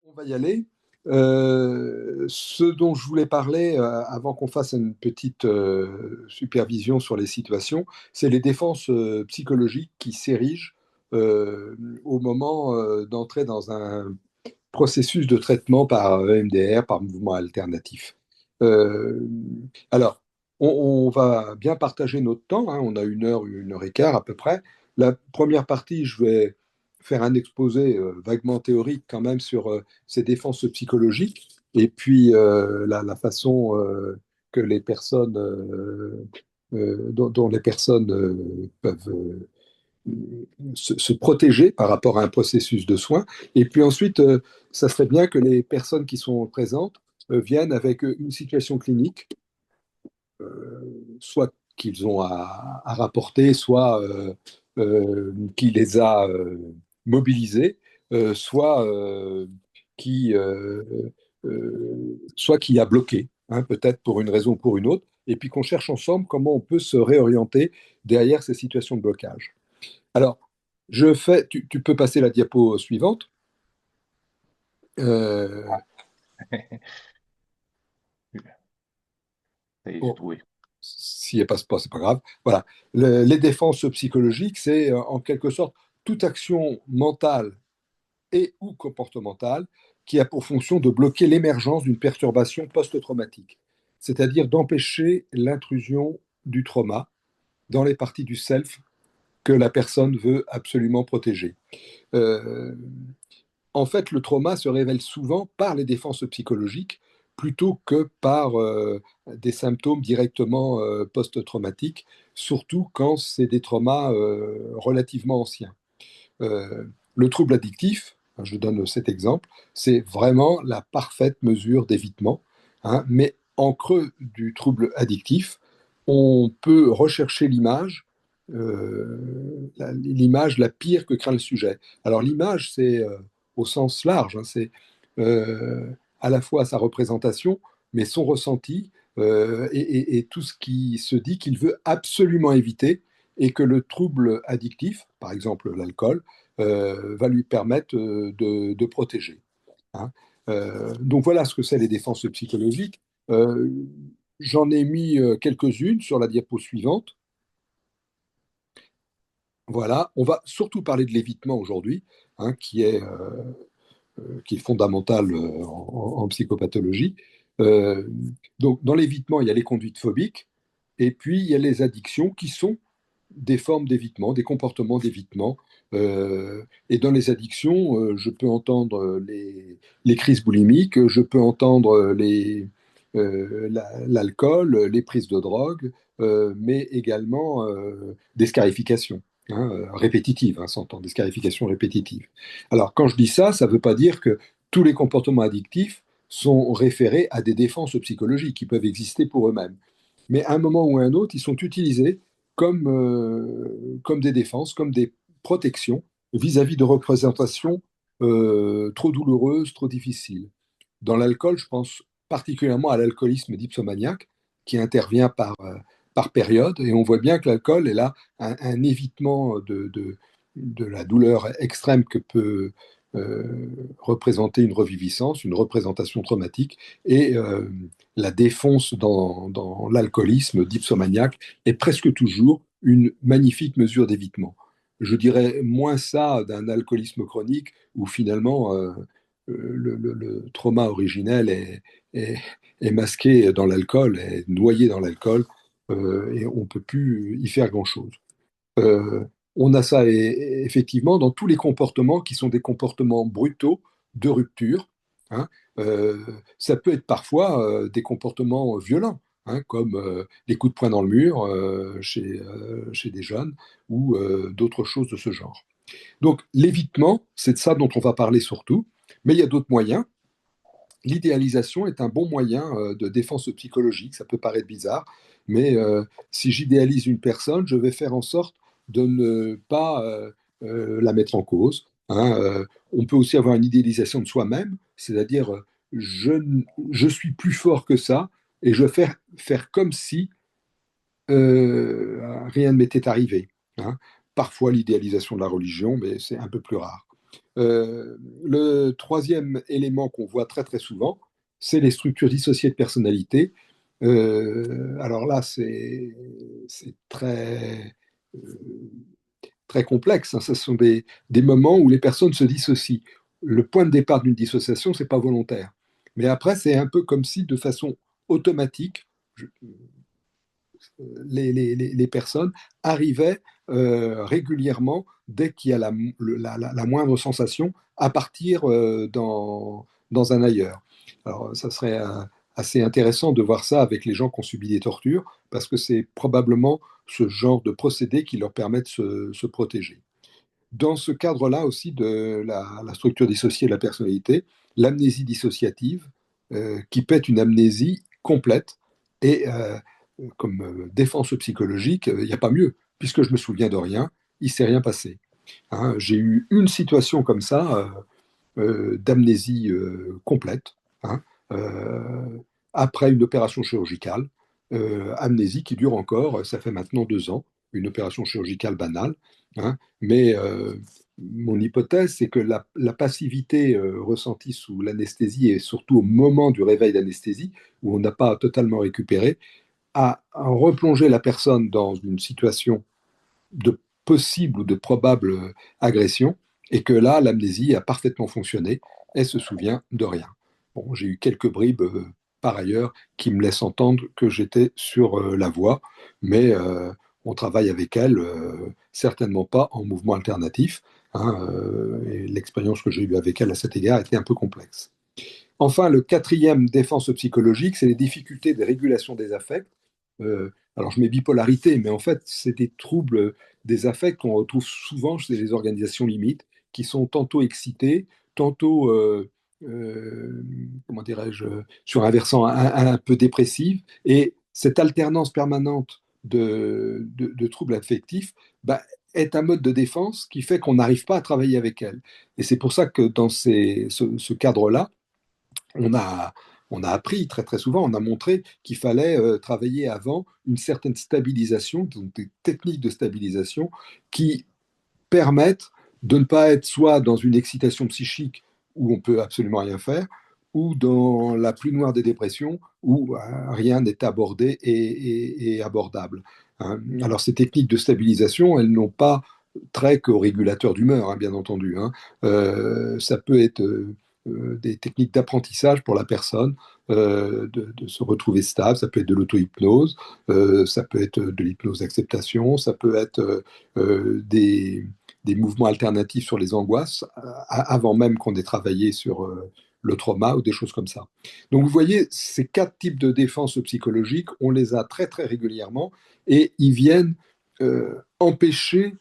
On va y aller. Ce dont je voulais parler avant qu'on fasse une petite supervision sur les situations, c'est les défenses psychologiques qui s'érigent euh, au moment d'entrer dans un processus de traitement par EMDR, par mouvement alternatif. Euh, alors, on va bien partager notre temps, hein. On a une heure et quart à peu près. La première partie, je vais faire un exposé vaguement théorique quand même sur ces défenses psychologiques et puis la façon que les personnes, dont les personnes peuvent se protéger par rapport à un processus de soins. Et puis ensuite, ça serait bien que les personnes qui sont présentes viennent avec une situation clinique, soit qu'ils ont à rapporter, soit qui les a mobilisés, soit, soit qui a bloqué, hein, peut-être pour une raison ou pour une autre, et puis qu'on cherche ensemble comment on peut se réorienter derrière ces situations de blocage. Alors, tu peux passer la diapo suivante. Euh, bon, Oui. si elle passe pas, c'est pas grave. Voilà. Les défenses psychologiques, c'est en quelque sorte toute action mentale et ou comportementale qui a pour fonction de bloquer l'émergence d'une perturbation post-traumatique, c'est-à-dire d'empêcher l'intrusion du trauma dans les parties du self que la personne veut absolument protéger. Euh, En fait, le trauma se révèle souvent par les défenses psychologiques plutôt que par des symptômes directement post-traumatiques, surtout quand c'est des traumas relativement anciens. Euh, le trouble addictif, hein, je donne cet exemple, c'est vraiment la parfaite mesure d'évitement, hein, mais en creux du trouble addictif, on peut rechercher l'image la pire que craint le sujet. Alors l'image, c'est au sens large, hein, c'est euh, à la fois sa représentation, mais son ressenti et tout ce qui se dit qu'il veut absolument éviter et que le trouble addictif, par exemple l'alcool, va lui permettre de protéger, hein. Donc voilà ce que c'est les défenses psychologiques. Euh, J'en ai mis quelques-unes sur la diapo suivante. Voilà, on va surtout parler de l'évitement aujourd'hui, hein, qui est fondamental en psychopathologie. Euh, donc dans l'évitement, il y a les conduites phobiques, et puis il y a les addictions qui sont des formes d'évitement, des comportements d'évitement. Et dans les addictions, je peux entendre les crises boulimiques, je peux entendre l'alcool, les prises de drogue, mais également des scarifications, hein, répétitives, hein, s'entend, des scarifications répétitives. Alors, quand je dis ça, ça ne veut pas dire que tous les comportements addictifs sont référés à des défenses psychologiques qui peuvent exister pour eux-mêmes. Mais à un moment ou à un autre, ils sont utilisés comme des défenses, comme des protections vis-à-vis de représentations trop douloureuses, trop difficiles. Dans l'alcool, je pense particulièrement à l'alcoolisme dipsomaniaque qui intervient par période, et on voit bien que l'alcool est là un évitement de la douleur extrême que peut représenter une reviviscence, une représentation traumatique, et la défonce dans l'alcoolisme dipsomaniaque est presque toujours une magnifique mesure d'évitement. Je dirais moins ça d'un alcoolisme chronique où finalement le trauma originel est, est masqué dans l'alcool, est noyé dans l'alcool, et on ne peut plus y faire grand-chose. Euh, on a ça effectivement dans tous les comportements qui sont des comportements brutaux de rupture, hein. Euh, Ça peut être parfois des comportements violents, hein, comme les coups de poing dans le mur chez des jeunes ou d'autres choses de ce genre. Donc l'évitement, c'est de ça dont on va parler surtout, mais il y a d'autres moyens. L'idéalisation est un bon moyen de défense psychologique. Ça peut paraître bizarre, mais si j'idéalise une personne, je vais faire en sorte de ne pas la mettre en cause, hein. On peut aussi avoir une idéalisation de soi-même, c'est-à-dire je suis plus fort que ça et je vais faire comme si rien ne m'était arrivé, hein. Parfois l'idéalisation de la religion, mais c'est un peu plus rare. Le troisième élément qu'on voit très très souvent, c'est les structures dissociées de personnalité. Alors là, c'est très, très complexe, hein. Ce sont des moments où les personnes se dissocient. Le point de départ d'une dissociation, c'est pas volontaire. Mais après, c'est un peu comme si, de façon automatique, je- les personnes arrivaient régulièrement, dès qu'il y a la moindre sensation, à partir dans un ailleurs. Alors, ça serait assez intéressant de voir ça avec les gens qui ont subi des tortures, parce que c'est probablement ce genre de procédé qui leur permet de se protéger. Dans ce cadre-là aussi de la structure dissociée de la personnalité, l'amnésie dissociative, qui peut être une amnésie complète, et comme défense psychologique, il n'y a pas mieux, puisque je me souviens de rien, il ne s'est rien passé. Hein. J'ai eu une situation comme ça, d'amnésie complète, hein, euh, après une opération chirurgicale, amnésie qui dure encore, ça fait maintenant 2 ans, une opération chirurgicale banale, hein, mais mon hypothèse, c'est que la passivité ressentie sous l'anesthésie, et surtout au moment du réveil d'anesthésie, où on n'a pas totalement récupéré, a replongé la personne dans une situation de possible ou de probable agression, et que là, l'amnésie a parfaitement fonctionné, elle se souvient de rien. Bon, j'ai eu quelques bribes par ailleurs qui me laissent entendre que j'étais sur la voie, mais on travaille avec elle, certainement pas en mouvement alternatif, hein, et l'expérience que j'ai eue avec elle à cet égard était un peu complexe. Enfin, le quatrième défense psychologique, c'est les difficultés de régulation des affects. Alors, je mets bipolarité, mais en fait, c'est des troubles des affects qu'on retrouve souvent chez les organisations limites, qui sont tantôt excitées, tantôt, comment dirais-je, sur un versant un peu dépressif. Et cette alternance permanente de troubles affectifs, bah, est un mode de défense qui fait qu'on n'arrive pas à travailler avec elles. Et c'est pour ça que dans ce cadre-là, on a, on a appris très très souvent, on a montré qu'il fallait travailler avant une certaine stabilisation, donc des techniques de stabilisation qui permettent de ne pas être soit dans une excitation psychique où on peut absolument rien faire, ou dans la plus noire des dépressions où rien n'est abordé et abordable. Hein. Alors ces techniques de stabilisation, elles n'ont pas trait qu'au régulateur d'humeur, hein, bien entendu. Hein. Ça peut être des techniques d'apprentissage pour la personne, de se retrouver stable. Ça peut être de l'auto-hypnose, ça peut être de l'hypnose d'acceptation, ça peut être des mouvements alternatifs sur les angoisses, avant même qu'on ait travaillé sur le trauma ou des choses comme ça. Donc vous voyez, ces 4 types de défense psychologique, on les a très très régulièrement, et ils viennent empêcher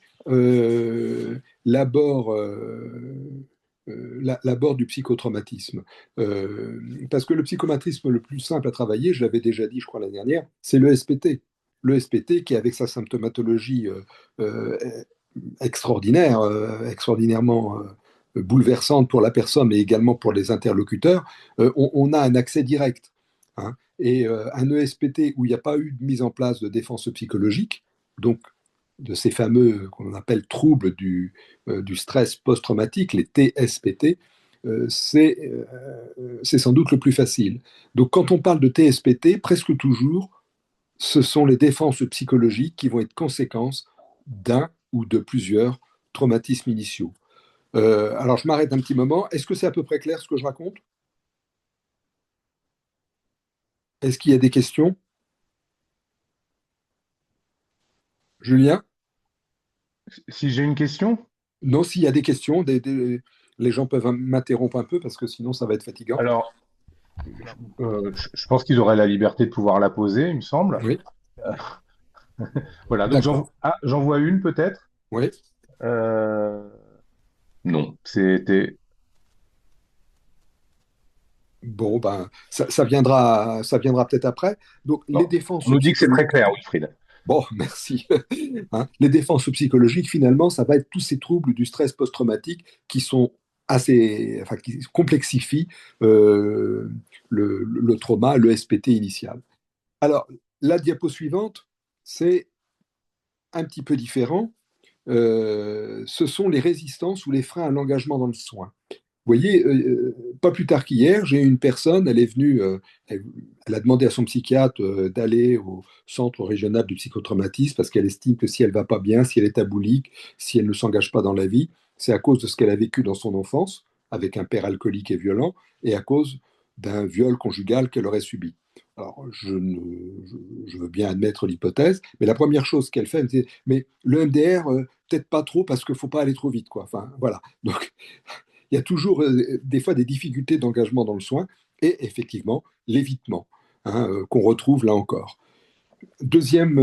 l'abord l'abord du psychotraumatisme. Parce que le psychomatrisme le plus simple à travailler, je l'avais déjà dit, je crois, l'année dernière, c'est le SPT. Le SPT qui, avec sa symptomatologie euh, extraordinaire, extraordinairement bouleversante pour la personne, mais également pour les interlocuteurs, on a un accès direct. Hein. Et un ESPT où il n'y a pas eu de mise en place de défense psychologique, donc de ces fameux qu'on appelle troubles du stress post-traumatique, les TSPT, c'est sans doute le plus facile. Donc quand on parle de TSPT, presque toujours, ce sont les défenses psychologiques qui vont être conséquences d'un ou de plusieurs traumatismes initiaux. Alors je m'arrête un petit moment. Est-ce que c'est à peu près clair ce que je raconte? Est-ce qu'il y a des questions? Julien? Si j'ai une question, Non, s'il y a des questions, les gens peuvent m'interrompre un peu parce que sinon ça va être fatigant. alors je pense qu'ils auraient la liberté de pouvoir la poser, il me semble. Oui, Voilà, donc d'accord. j'en vois une peut-être. Oui. Euh, non, c'était. Bon, ben, ça viendra peut-être après. Donc, les Non, défenses on nous dit que c'est psychologiques. très clair, Wilfried. Bon, merci. Hein, les défenses psychologiques, finalement, ça va être tous ces troubles du stress post-traumatique qui sont assez, enfin, qui complexifient euh, le trauma, le SPT initial. Alors, la diapo suivante, c'est un petit peu différent. ce sont les résistances ou les freins à l'engagement dans le soin. Vous voyez, pas plus tard qu'hier, j'ai une personne, elle est venue, elle a demandé à son psychiatre d'aller au centre régional du psychotraumatisme parce qu'elle estime que si elle va pas bien, si elle est aboulique, si elle ne s'engage pas dans la vie, c'est à cause de ce qu'elle a vécu dans son enfance avec un père alcoolique et violent et à cause d'un viol conjugal qu'elle aurait subi. Alors, je veux bien admettre l'hypothèse, mais la première chose qu'elle fait, c'est, mais le MDR, peut-être pas trop parce qu'il ne faut pas aller trop vite, quoi. Enfin, voilà. Donc, il y a toujours des fois des difficultés d'engagement dans le soin et effectivement l'évitement qu'on retrouve là encore. Deuxième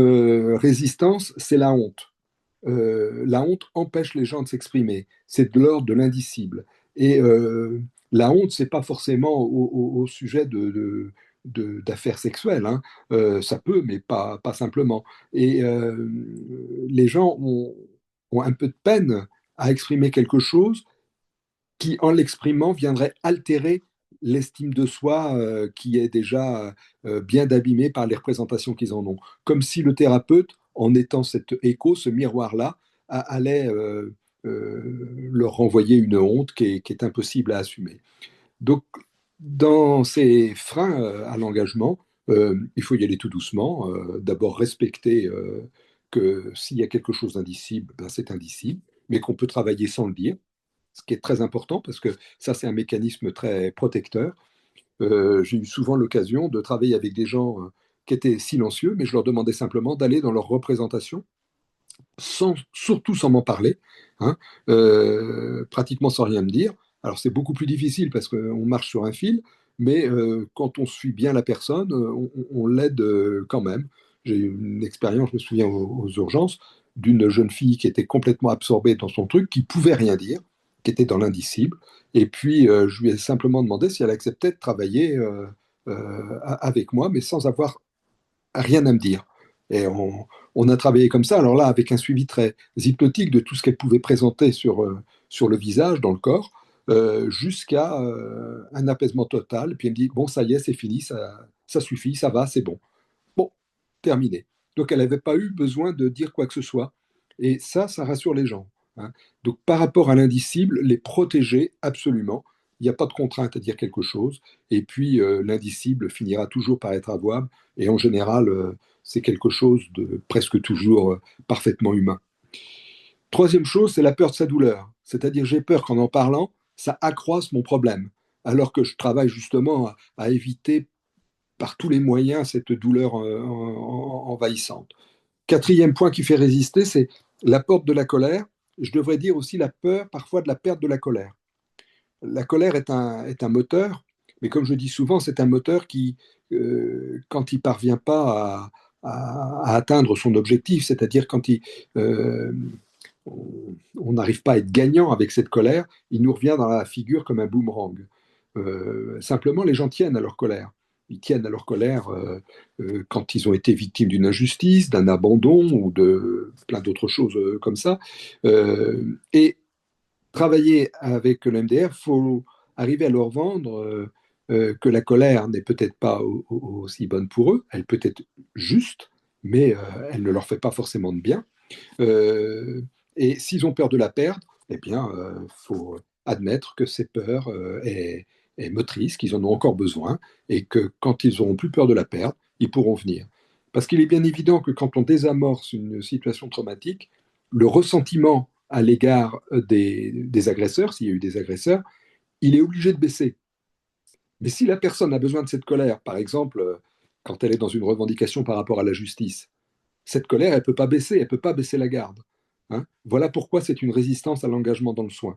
résistance, c'est la honte. La honte empêche les gens de s'exprimer. C'est de l'ordre de l'indicible. Et la honte, c'est pas forcément au sujet d'affaires sexuelles. Hein. Ça peut, mais pas simplement. Et les gens ont un peu de peine à exprimer quelque chose qui, en l'exprimant, viendrait altérer l'estime de soi qui est déjà bien abîmée par les représentations qu'ils en ont. Comme si le thérapeute, en étant cet écho, ce miroir-là, allait leur renvoyer une honte qui est impossible à assumer. Donc, dans ces freins à l'engagement, il faut y aller tout doucement. D'abord, respecter que s'il y a quelque chose d'indicible, ben, c'est indicible, mais qu'on peut travailler sans le dire, ce qui est très important parce que ça, c'est un mécanisme très protecteur. J'ai eu souvent l'occasion de travailler avec des gens qui étaient silencieux, mais je leur demandais simplement d'aller dans leur représentation, surtout sans m'en parler, hein, pratiquement sans rien me dire. Alors c'est beaucoup plus difficile parce qu'on marche sur un fil, mais quand on suit bien la personne, on l'aide quand même. J'ai eu une expérience, je me souviens aux urgences, d'une jeune fille qui était complètement absorbée dans son truc, qui pouvait rien dire, qui était dans l'indicible. Et puis je lui ai simplement demandé si elle acceptait de travailler avec moi, mais sans avoir rien à me dire. Et on a travaillé comme ça, alors là, avec un suivi très hypnotique de tout ce qu'elle pouvait présenter sur le visage, dans le corps, jusqu'à un apaisement total. Puis elle me dit, bon, ça y est, c'est fini, ça suffit, ça va, c'est bon. Bon, terminé. Donc elle n'avait pas eu besoin de dire quoi que ce soit. Et ça rassure les gens. Hein. Donc par rapport à l'indicible, les protéger absolument. Il n'y a pas de contrainte à dire quelque chose. Et puis l'indicible finira toujours par être avouable. Et en général, c'est quelque chose de presque toujours parfaitement humain. Troisième chose, c'est la peur de sa douleur. C'est-à-dire j'ai peur qu'en parlant, ça accroisse mon problème. Alors que je travaille justement à éviter par tous les moyens cette douleur envahissante. Quatrième point qui fait résister, c'est la porte de la colère. Je devrais dire aussi la peur parfois de la perte de la colère. La colère est un moteur, mais comme je dis souvent, c'est un moteur qui, quand il parvient pas à atteindre son objectif, c'est-à-dire quand euh, on n'arrive pas à être gagnant avec cette colère, il nous revient dans la figure comme un boomerang. Simplement, les gens tiennent à leur colère. Ils tiennent à leur colère quand ils ont été victimes d'une injustice, d'un abandon ou de plein d'autres choses comme ça. Et travailler avec le MDR, il faut arriver à leur vendre que la colère n'est peut-être pas aussi bonne pour eux, elle peut être juste, mais elle ne leur fait pas forcément de bien. Euh, et s'ils ont peur de la perdre, eh bien, il faut admettre que ces peurs est motrice, qu'ils en ont encore besoin, et que quand ils n'auront plus peur de la perdre, ils pourront venir. Parce qu'il est bien évident que quand on désamorce une situation traumatique, le ressentiment à l'égard des agresseurs, s'il y a eu des agresseurs, il est obligé de baisser. Mais si la personne a besoin de cette colère, par exemple, quand elle est dans une revendication par rapport à la justice, cette colère, elle ne peut pas baisser, elle ne peut pas baisser la garde. Hein. Voilà pourquoi c'est une résistance à l'engagement dans le soin.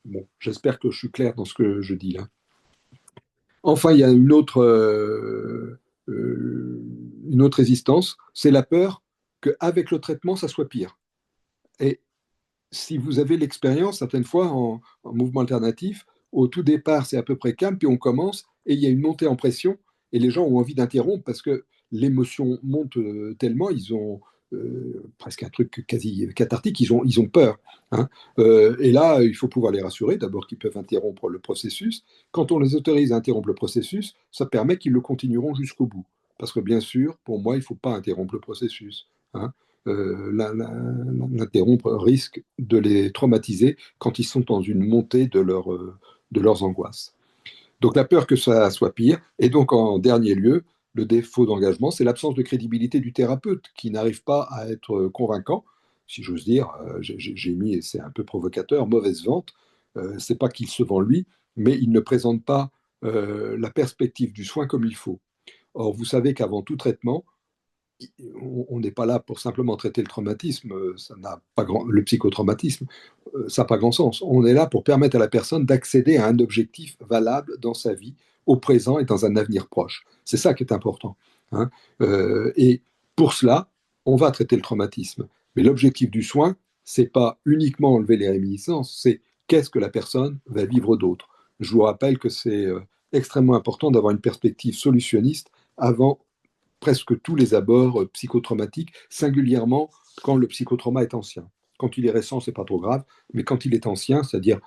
Bon, j'espère que je suis clair dans ce que je dis là. Enfin, il y a une autre résistance, c'est la peur qu'avec le traitement, ça soit pire. Et si vous avez l'expérience, certaines fois en mouvement alternatif, au tout départ, c'est à peu près calme, puis on commence, et il y a une montée en pression, et les gens ont envie d'interrompre parce que l'émotion monte tellement, ils ont presque un truc quasi cathartique, ils ont peur. Hein. Et là, il faut pouvoir les rassurer, d'abord qu'ils peuvent interrompre le processus. Quand on les autorise à interrompre le processus, ça permet qu'ils le continueront jusqu'au bout. Parce que bien sûr, pour moi, il ne faut pas interrompre le processus. Hein. l'interrompre risque de les traumatiser quand ils sont dans une montée de leurs angoisses. Donc la peur que ça soit pire. Et donc en dernier lieu, le défaut d'engagement, c'est l'absence de crédibilité du thérapeute qui n'arrive pas à être convaincant. Si j'ose dire, j'ai mis, et c'est un peu provocateur, mauvaise vente. C'est pas qu'il se vend lui, mais il ne présente pas la perspective du soin comme il faut. Or, vous savez qu'avant tout traitement, on n'est pas là pour simplement traiter le traumatisme, ça n'a pas le psychotraumatisme, ça n'a pas grand sens. On est là pour permettre à la personne d'accéder à un objectif valable dans sa vie, au présent et dans un avenir proche. C'est ça qui est important, hein. Et pour cela, on va traiter le traumatisme. Mais l'objectif du soin, c'est pas uniquement enlever les réminiscences, c'est qu'est-ce que la personne va vivre d'autre. Je vous rappelle que c'est extrêmement important d'avoir une perspective solutionniste avant presque tous les abords psychotraumatiques, singulièrement quand le psychotrauma est ancien. Quand il est récent, c'est pas trop grave, mais quand il est ancien, c'est-à-dire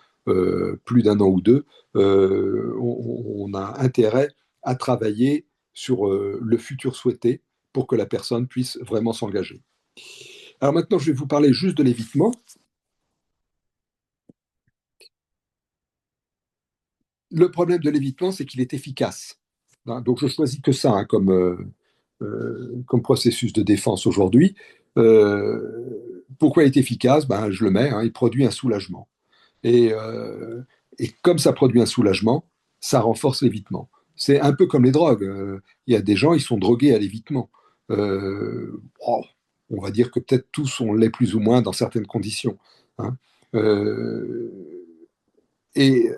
plus d'un an ou deux, on a intérêt à travailler sur le futur souhaité pour que la personne puisse vraiment s'engager. Alors maintenant, je vais vous parler juste de l'évitement. Le problème de l'évitement, c'est qu'il est efficace. Hein, donc je choisis que ça, hein, comme processus de défense aujourd'hui. Pourquoi il est efficace? Ben, je le mets, hein, il produit un soulagement. Et, euh, et comme ça produit un soulagement, ça renforce l'évitement. C'est un peu comme les drogues. Il y a des gens, ils sont drogués à l'évitement. Oh, on va dire que peut-être tous on l'est plus ou moins dans certaines conditions, hein. Euh, et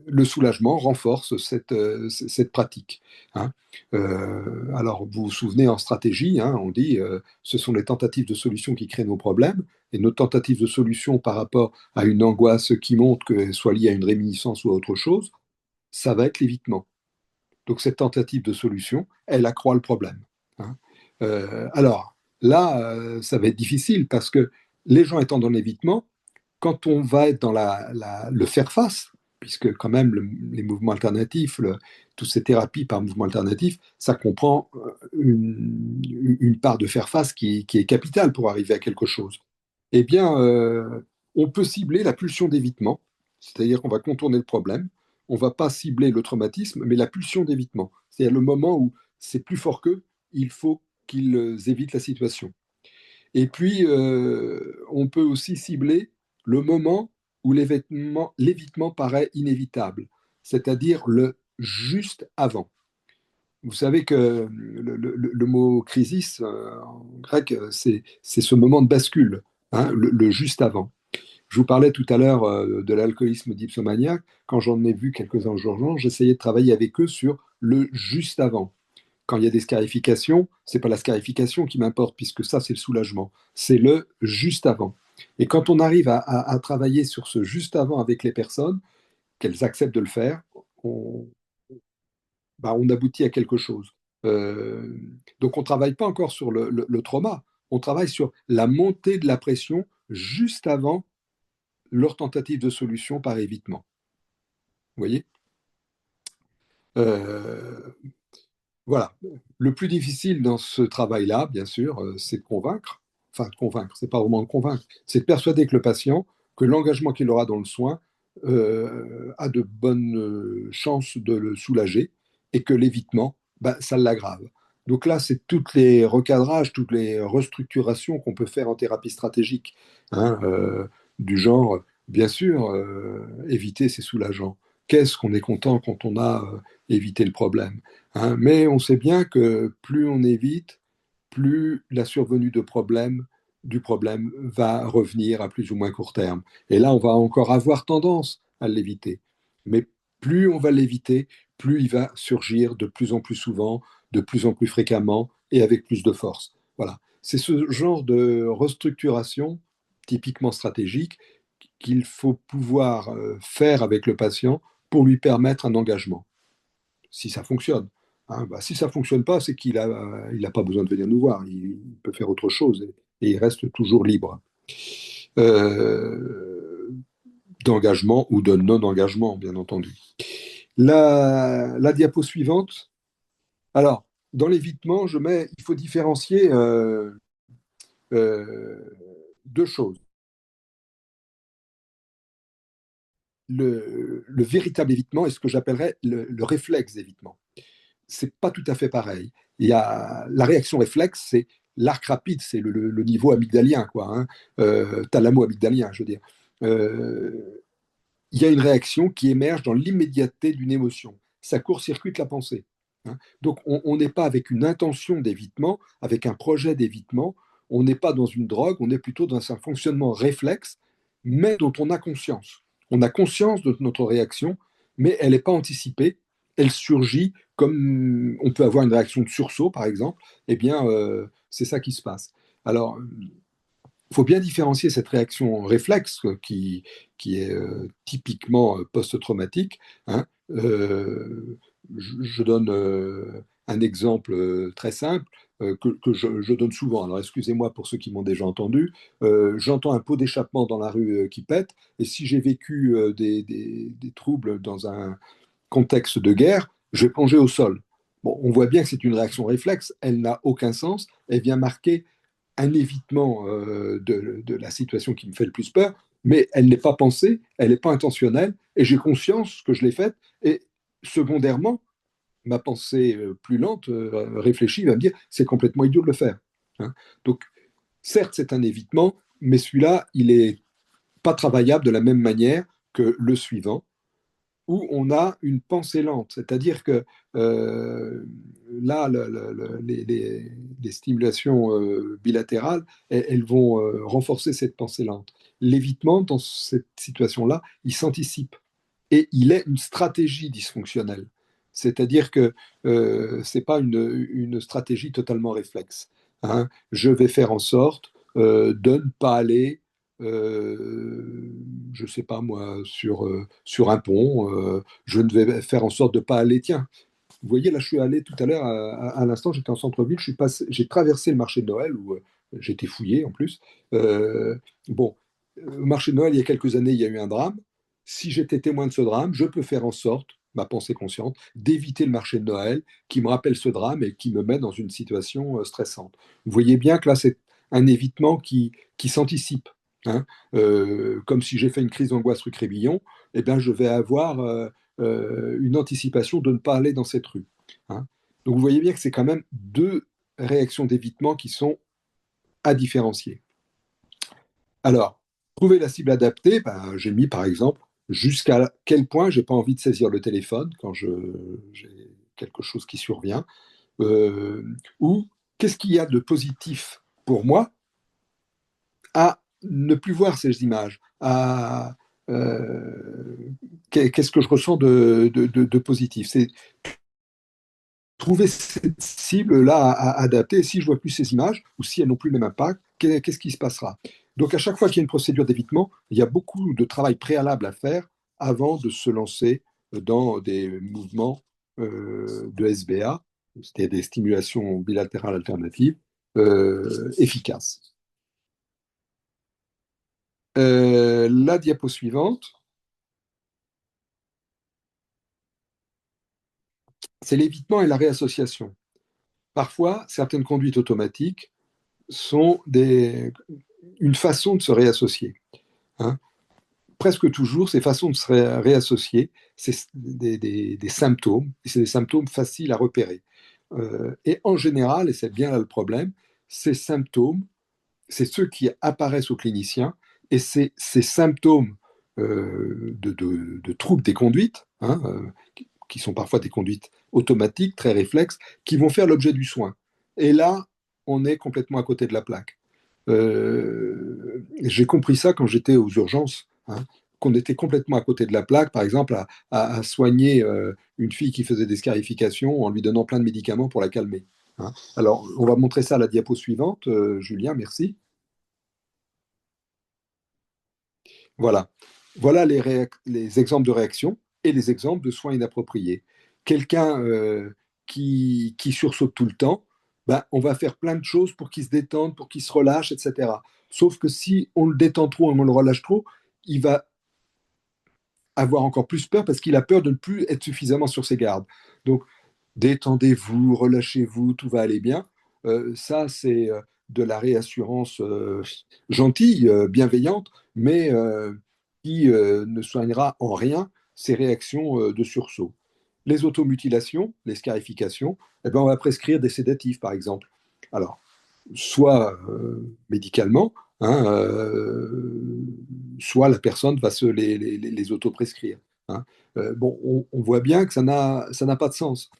le soulagement renforce cette pratique, hein. Alors, vous vous souvenez, en stratégie, hein, on dit ce sont les tentatives de solution qui créent nos problèmes, et nos tentatives de solution par rapport à une angoisse qui monte, qu'elle soit liée à une réminiscence ou à autre chose, ça va être l'évitement. Donc, cette tentative de solution, elle accroît le problème, hein. Alors, là, ça va être difficile parce que les gens étant dans l'évitement, quand on va être dans le faire-face, puisque quand même les mouvements alternatifs, toutes ces thérapies par mouvement alternatif, ça comprend une part de faire-face qui est capitale pour arriver à quelque chose. Eh bien, on peut cibler la pulsion d'évitement, c'est-à-dire qu'on va contourner le problème, on ne va pas cibler le traumatisme, mais la pulsion d'évitement, c'est-à-dire le moment où c'est plus fort qu'eux, il faut qu'ils évitent la situation. Et puis, on peut aussi cibler le moment où l'évitement paraît inévitable, c'est-à-dire le juste avant. Vous savez que le mot crisis en grec, c'est ce moment de bascule, hein, le juste avant. Je vous parlais tout à l'heure de l'alcoolisme dipsomaniaque. Quand j'en ai vu quelques-uns aujourd'hui, j'essayais de travailler avec eux sur le juste avant. Quand il y a des scarifications, c'est pas la scarification qui m'importe, puisque ça, c'est le soulagement. C'est le juste avant. Et quand on arrive à travailler sur ce juste avant avec les personnes, qu'elles acceptent de le faire, on, bah, on aboutit à quelque chose. Euh, donc on ne travaille pas encore sur le trauma, on travaille sur la montée de la pression juste avant leur tentative de solution par évitement. Vous voyez? Euh, Voilà. Le plus difficile dans ce travail-là, bien sûr, c'est de convaincre. Enfin, de convaincre, c'est pas vraiment de convaincre, c'est de persuader que le patient, que l'engagement qu'il aura dans le soin a de bonnes chances de le soulager et que l'évitement, ben, ça l'aggrave. Donc là, c'est tous les recadrages, toutes les restructurations qu'on peut faire en thérapie stratégique, hein, du genre, bien sûr, éviter, c'est soulageant. Qu'est-ce qu'on est content quand on a évité le problème? Hein, mais on sait bien que plus on évite, plus la survenue du problème va revenir à plus ou moins court terme. Et là, on va encore avoir tendance à l'éviter. Mais plus on va l'éviter, plus il va surgir de plus en plus souvent, de plus en plus fréquemment et avec plus de force. Voilà. C'est ce genre de restructuration typiquement stratégique qu'il faut pouvoir faire avec le patient pour lui permettre un engagement si ça fonctionne. Hein, bah, si ça ne fonctionne pas, c'est qu'il a pas besoin de venir nous voir. Il peut faire autre chose et il reste toujours libre. Euh, D'engagement ou de non-engagement, bien entendu. La diapo suivante. Alors, dans l'évitement, il faut différencier Euh, Deux choses. Le véritable évitement et ce que j'appellerais le réflexe d'évitement. C'est pas tout à fait pareil. Il y a la réaction réflexe, c'est l'arc rapide, c'est le niveau amygdalien, quoi, hein, thalamo-amygdalien, je veux dire. Euh, il y a une réaction qui émerge dans l'immédiateté d'une émotion. Ça court-circuite la pensée, hein. Donc, on n'est pas avec une intention d'évitement, avec un projet d'évitement. On n'est pas dans une drogue, on est plutôt dans un fonctionnement réflexe, mais dont on a conscience. On a conscience de notre réaction, mais elle n'est pas anticipée. Elle surgit comme on peut avoir une réaction de sursaut, par exemple. Eh bien, c'est ça qui se passe. Alors, il faut bien différencier cette réaction réflexe qui est typiquement post-traumatique, hein. Je donne un exemple très simple que je donne souvent. Alors excusez-moi pour ceux qui m'ont déjà entendu. J'entends un pot d'échappement dans la rue qui pète, et si j'ai vécu des troubles dans un contexte de guerre, je vais plonger au sol. Bon, on voit bien que c'est une réaction réflexe, elle n'a aucun sens, elle vient marquer un évitement de la situation qui me fait le plus peur, mais elle n'est pas pensée, elle n'est pas intentionnelle, et j'ai conscience que je l'ai faite. Et secondairement, ma pensée plus lente, réfléchie, va me dire c'est complètement idiot de le faire, hein. Donc, certes, c'est un évitement, mais celui-là, il n'est pas travaillable de la même manière que le suivant, où on a une pensée lente. C'est-à-dire que euh, là, les stimulations bilatérales, elles vont renforcer cette pensée lente. L'évitement, dans cette situation-là, il s'anticipe. Et il est une stratégie dysfonctionnelle. C'est-à-dire que ce n'est pas une stratégie totalement réflexe, hein. Je vais faire en sorte de ne pas aller, je ne sais pas moi, sur un pont. Je ne vais faire en sorte de ne pas aller. Tiens, vous voyez, là, je suis allé tout à l'heure, à l'instant, j'étais en centre-ville, j'ai traversé le marché de Noël, où j'étais fouillé en plus. Euh, bon, au marché de Noël, il y a quelques années, il y a eu un drame. Si j'étais témoin de ce drame, je peux faire en sorte, ma pensée consciente, d'éviter le marché de Noël qui me rappelle ce drame et qui me met dans une situation stressante. Vous voyez bien que là, c'est un évitement qui s'anticipe, hein. Comme si j'ai fait une crise d'angoisse rue Crébillon, eh bien, je vais avoir une anticipation de ne pas aller dans cette rue, hein. Donc vous voyez bien que c'est quand même deux réactions d'évitement qui sont à différencier. Alors, trouver la cible adaptée, ben, j'ai mis par exemple jusqu'à quel point j'ai pas envie de saisir le téléphone quand j'ai quelque chose qui survient, euh, ou qu'est-ce qu'il y a de positif pour moi à ne plus voir ces images, à qu'est-ce que je ressens de positif. C'est trouver cette cible-là à adapter. Si je vois plus ces images, ou si elles n'ont plus le même impact, qu'est-ce qui se passera? Donc à chaque fois qu'il y a une procédure d'évitement, il y a beaucoup de travail préalable à faire avant de se lancer dans des mouvements de SBA, c'est-à-dire des stimulations bilatérales alternatives, efficaces. La diapo suivante, c'est l'évitement et la réassociation. Parfois, certaines conduites automatiques sont une façon de se réassocier, hein. Presque toujours, ces façons de se réassocier, c'est des symptômes, et c'est des symptômes faciles à repérer. Et en général, et c'est bien là le problème, ces symptômes, c'est ceux qui apparaissent aux cliniciens, et c'est ces symptômes de troubles des conduites, hein, qui sont parfois des conduites automatiques, très réflexes, qui vont faire l'objet du soin. Et là, on est complètement à côté de la plaque. J'ai compris ça quand j'étais aux urgences, hein, qu'on était complètement à côté de la plaque, par exemple, à soigner une fille qui faisait des scarifications en lui donnant plein de médicaments pour la calmer, hein. Alors, on va montrer ça à la diapo suivante, Julien, merci. Voilà. Voilà les exemples de réaction et les exemples de soins inappropriés. Quelqu'un qui sursaute tout le temps, ben, on va faire plein de choses pour qu'il se détende, pour qu'il se relâche, etc. Sauf que si on le détend trop, on le relâche trop, il va avoir encore plus peur parce qu'il a peur de ne plus être suffisamment sur ses gardes. Donc, détendez-vous, relâchez-vous, tout va aller bien. Ça, c'est de la réassurance gentille, bienveillante, mais qui ne soignera en rien ces réactions de sursaut. Les automutilations, les scarifications, eh ben, on va prescrire des sédatifs, par exemple. Alors, soit médicalement, hein, soit la personne va se les autoprescrire. Hein. Bon, on voit bien que ça n'a pas de sens.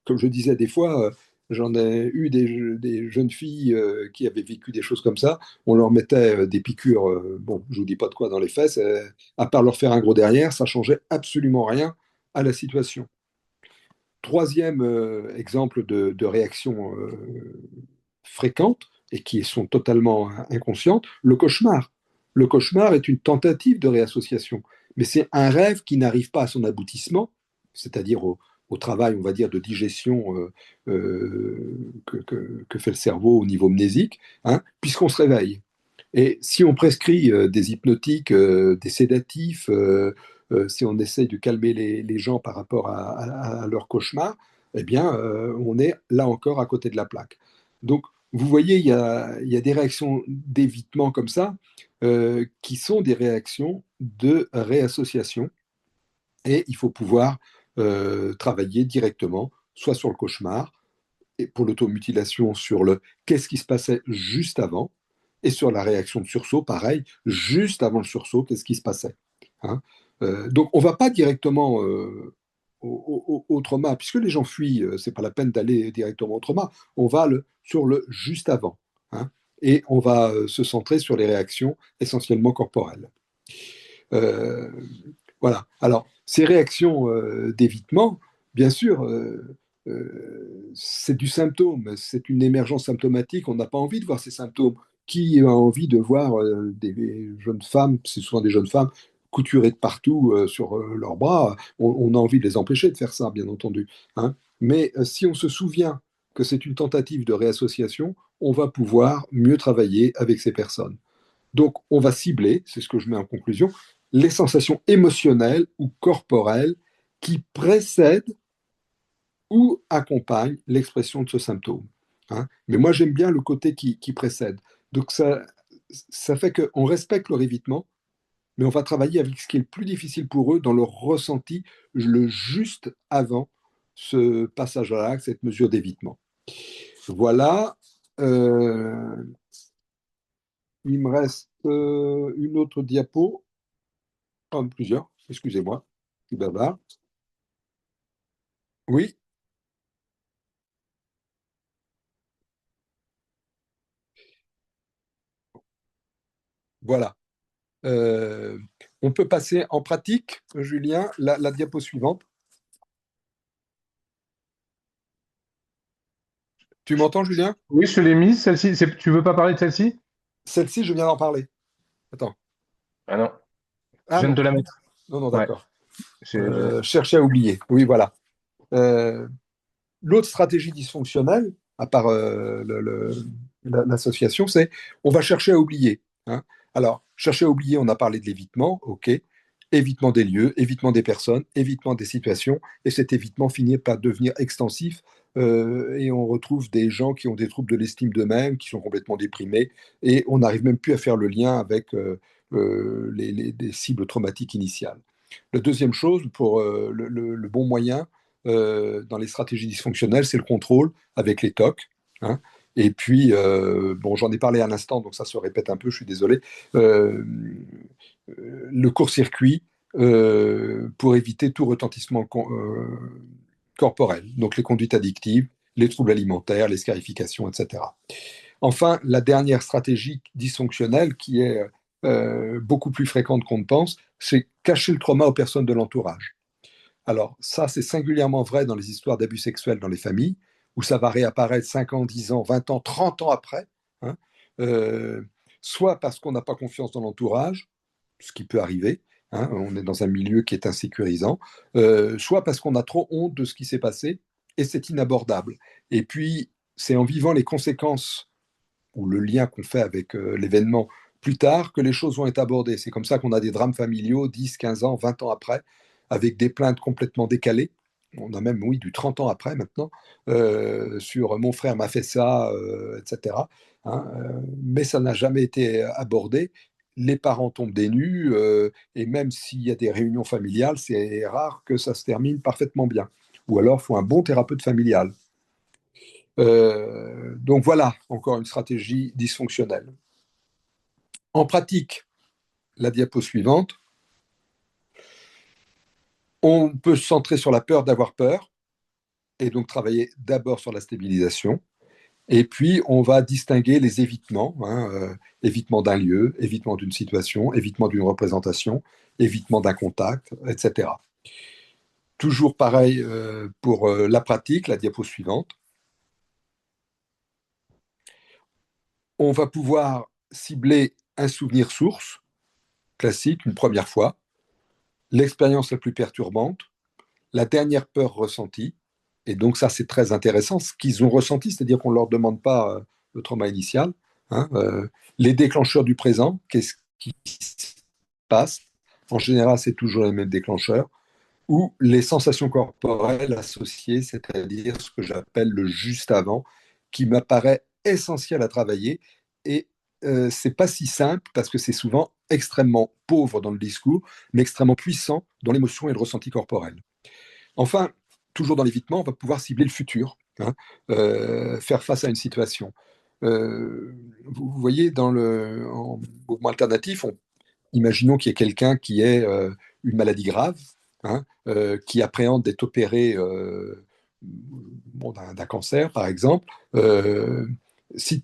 Comme je disais, des fois, j'en ai eu des jeunes filles qui avaient vécu des choses comme ça. On leur mettait des piqûres, bon, je vous dis pas de quoi, dans les fesses, à part leur faire un gros derrière, ça changeait absolument rien à la situation. Troisième exemple de réaction fréquentes et qui sont totalement inconscientes, le cauchemar. Le cauchemar est une tentative de réassociation, mais c'est un rêve qui n'arrive pas à son aboutissement, c'est-à-dire au travail, on va dire, de digestion que fait le cerveau au niveau mnésique, hein, puisqu'on se réveille. Et si on prescrit des hypnotiques, des sédatifs, si on essaye de calmer les gens par rapport à leur cauchemar, eh bien, on est là encore à côté de la plaque. Donc, vous voyez, il y a des réactions d'évitement comme ça, qui sont des réactions de réassociation, et il faut pouvoir travailler directement, soit sur le cauchemar, et pour l'automutilation, sur le qu'est-ce qui se passait juste avant, et sur la réaction de sursaut, pareil, juste avant le sursaut, qu'est-ce qui se passait. Hein. Donc on ne va pas directement au trauma, puisque les gens fuient, ce n'est pas la peine d'aller directement au trauma, on va sur le juste avant. Hein, et on va se centrer sur les réactions essentiellement corporelles. Euh, voilà. Alors, ces réactions d'évitement, bien sûr, c'est du symptôme, c'est une émergence symptomatique. On n'a pas envie de voir ces symptômes. Qui a envie de voir des jeunes femmes, c'est souvent des jeunes femmes, couturées de partout sur leurs bras? On a envie de les empêcher de faire ça, bien entendu. Hein. Mais si on se souvient que c'est une tentative de réassociation, on va pouvoir mieux travailler avec ces personnes. Donc, on va cibler, c'est ce que je mets en conclusion, les sensations émotionnelles ou corporelles qui précèdent ou accompagnent l'expression de ce symptôme. Hein. Mais moi, j'aime bien le côté qui précède. Donc, ça fait qu'on respecte leur évitement, mais on va travailler avec ce qui est le plus difficile pour eux dans leur ressenti, le juste avant ce passage à l'acte, cette mesure d'évitement. Voilà. Il me reste une autre diapo. Plusieurs, excusez-moi, je suis bavard. Oui, voilà. Euh, on peut passer en pratique, Julien, la diapo suivante. Tu m'entends, Julien? Oui, je te l'ai mise, celle-ci. Tu veux pas parler de celle-ci? Celle-ci, je viens d'en parler. Attends. Ah non, je Ah viens de non, te la mettre. non, non, Ouais. d'accord. j'ai- Chercher à oublier. Oui, voilà. Euh, L'autre stratégie dysfonctionnelle, à part l'association, c'est on va chercher à oublier. Hein. Alors, chercher à oublier, on a parlé de l'évitement, ok. Évitement des lieux, évitement des personnes, évitement des situations, et cet évitement finit par devenir extensif, et on retrouve des gens qui ont des troubles de l'estime d'eux-mêmes, qui sont complètement déprimés, et on n'arrive même plus à faire le lien avec des cibles traumatiques initiales. La deuxième chose, pour le bon moyen, dans les stratégies dysfonctionnelles, c'est le contrôle avec les TOC. Hein. Et puis, bon, j'en ai parlé à l'instant, donc ça se répète un peu, je suis désolé. Euh, le court-circuit pour éviter tout retentissement corporel, donc les conduites addictives, les troubles alimentaires, les scarifications, etc. Enfin, la dernière stratégie dysfonctionnelle, qui est beaucoup plus fréquente qu'on ne pense, c'est cacher le trauma aux personnes de l'entourage. Alors, ça, c'est singulièrement vrai dans les histoires d'abus sexuels dans les familles, où ça va réapparaître 5 ans, 10 ans, 20 ans, 30 ans après. Hein. Euh, Soit parce qu'on n'a pas confiance dans l'entourage, ce qui peut arriver, hein, on est dans un milieu qui est insécurisant, soit parce qu'on a trop honte de ce qui s'est passé et c'est inabordable. Et puis, c'est en vivant les conséquences ou le lien qu'on fait avec l'événement plus tard que les choses vont être abordées. C'est comme ça qu'on a des drames familiaux 10, 15 ans, 20 ans après, avec des plaintes complètement décalées, on a même, oui, du 30 ans après maintenant, sur mon frère m'a fait ça, etc. hein, mais ça n'a jamais été abordé. Les parents tombent des nues, et même s'il y a des réunions familiales, c'est rare que ça se termine parfaitement bien. Ou alors, il faut un bon thérapeute familial. Donc voilà, encore une stratégie dysfonctionnelle. En pratique, la diapo suivante, on peut se centrer sur la peur d'avoir peur et donc travailler d'abord sur la stabilisation. Et puis, on va distinguer les évitements, évitement d'un lieu, évitement d'une situation, évitement d'une représentation, évitement d'un contact, etc. Toujours pareil pour la pratique, la diapo suivante. On va pouvoir cibler un souvenir source, classique, une première fois, l'expérience la plus perturbante, la dernière peur ressentie. Et donc ça, c'est très intéressant, ce qu'ils ont ressenti, c'est-à-dire qu'on ne leur demande pas le trauma initial. Les déclencheurs du présent, qu'est-ce qui se passe? En général, c'est toujours les mêmes déclencheurs. Ou les sensations corporelles associées, c'est-à-dire ce que j'appelle le juste avant, qui m'apparaît essentiel à travailler. Et c'est pas si simple parce que c'est souvent extrêmement pauvre dans le discours, mais extrêmement puissant dans l'émotion et le ressenti corporel. Enfin, toujours dans l'évitement, on va pouvoir cibler le futur, faire face à une situation. Vous voyez, en mouvement alternatif, imaginons qu'il y ait quelqu'un qui ait une maladie grave, qui appréhende d'être opéré bon, d'un cancer, par exemple. Si,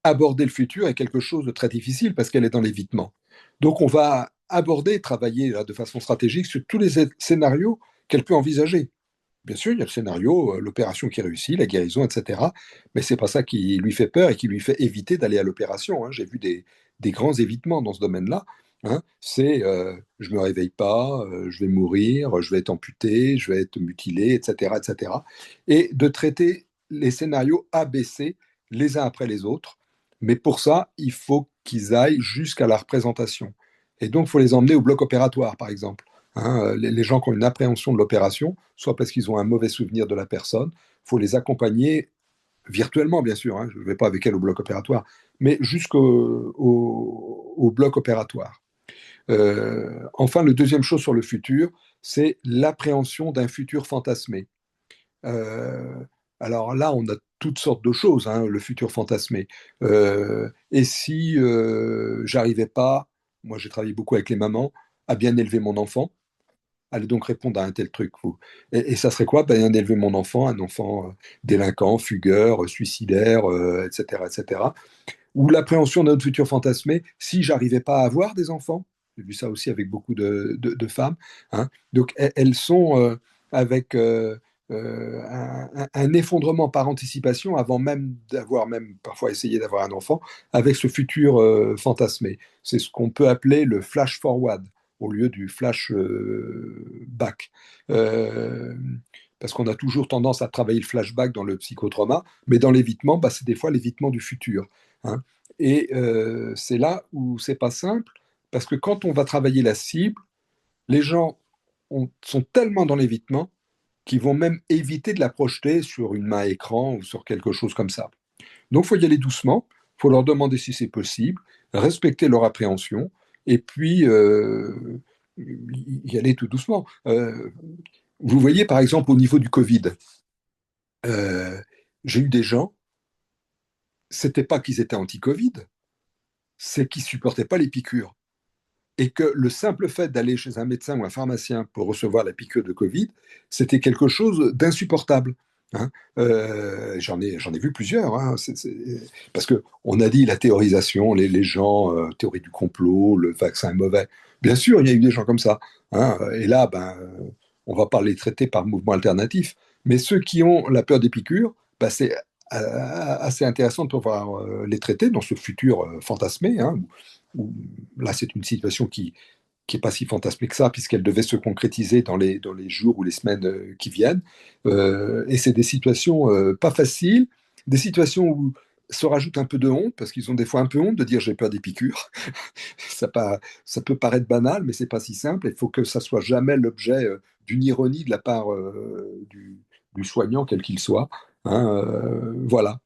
aborder le futur est quelque chose de très difficile parce qu'elle est dans l'évitement. Donc on va aborder, travailler là, de façon stratégique sur tous les scénarios qu'elle peut envisager. Bien sûr, il y a le scénario, l'opération qui réussit, la guérison, etc. Mais c'est pas ça qui lui fait peur et qui lui fait éviter d'aller à l'opération. J'ai vu des grands évitements dans ce domaine-là. C'est je me réveille pas, je vais mourir, je vais être amputé, je vais être mutilé, etc., etc. Et de traiter les scénarios A, B, C les uns après les autres. Mais pour ça, il faut qu'ils aillent jusqu'à la représentation. Et donc, il faut les emmener au bloc opératoire, par exemple. Les gens qui ont une appréhension de l'opération, soit parce qu'ils ont un mauvais souvenir de la personne, il faut les accompagner virtuellement, bien sûr. Je ne vais pas avec elle au bloc opératoire, mais jusqu'au bloc opératoire. Enfin, le deuxième chose sur le futur, c'est l'appréhension d'un futur fantasmé. Euh, alors là, on a toutes sortes de choses, le futur fantasmé. Et si j'arrivais pas, moi j'ai travaillé beaucoup avec les mamans, à bien élever mon enfant, allez donc répondre à un tel truc, vous. Et ça serait quoi? Ben, d'élever mon enfant, un enfant délinquant, fugueur, suicidaire, etc., etc. Ou l'appréhension d'un futur fantasmé, si j'arrivais pas à avoir des enfants. J'ai vu ça aussi avec beaucoup de femmes. Donc elles sont avec un effondrement par anticipation avant même d'avoir même parfois essayé d'avoir un enfant, avec ce futur fantasmé. C'est ce qu'on peut appeler le flash forward au lieu du flash back. Euh, Parce qu'on a toujours tendance à travailler le flashback dans le psychotrauma, mais dans l'évitement, bah, c'est des fois l'évitement du futur. hein. Et c'est là où c'est pas simple, parce que quand on va travailler la cible, les gens sont tellement dans l'évitement qu'ils vont même éviter de la projeter sur une main écran ou sur quelque chose comme ça. Donc, il faut y aller doucement, il faut leur demander si c'est possible, respecter leur appréhension, et puis y aller tout doucement. Vous voyez, par exemple, au niveau du Covid, euh, j'ai eu des gens, c'était pas qu'ils étaient anti-Covid, c'est qu'ils supportaient pas les piqûres. Et que le simple fait d'aller chez un médecin ou un pharmacien pour recevoir la piqûre de Covid, c'était quelque chose d'insupportable. J'en ai vu plusieurs, parce que on a dit la théorisation, les gens, théorie du complot, le vaccin est mauvais. Bien sûr, il y a eu des gens comme ça. Et là, on va pas les traiter par mouvement alternatif. Mais ceux qui ont la peur des piqûres, c'est assez intéressant de pouvoir les traiter dans ce futur fantasmé, où là, c'est une situation qui n'est pas si fantasmée que ça, puisqu'elle devait se concrétiser dans les jours ou les semaines qui viennent. Et c'est des situations pas faciles, des situations où se rajoutent un peu de honte, parce qu'ils ont des fois un peu honte de dire j'ai peur des piqûres. Ça peut paraître banal, mais c'est pas si simple. Il faut que ça soit jamais l'objet d'une ironie de la part du soignant, quel qu'il soit. Hein, voilà.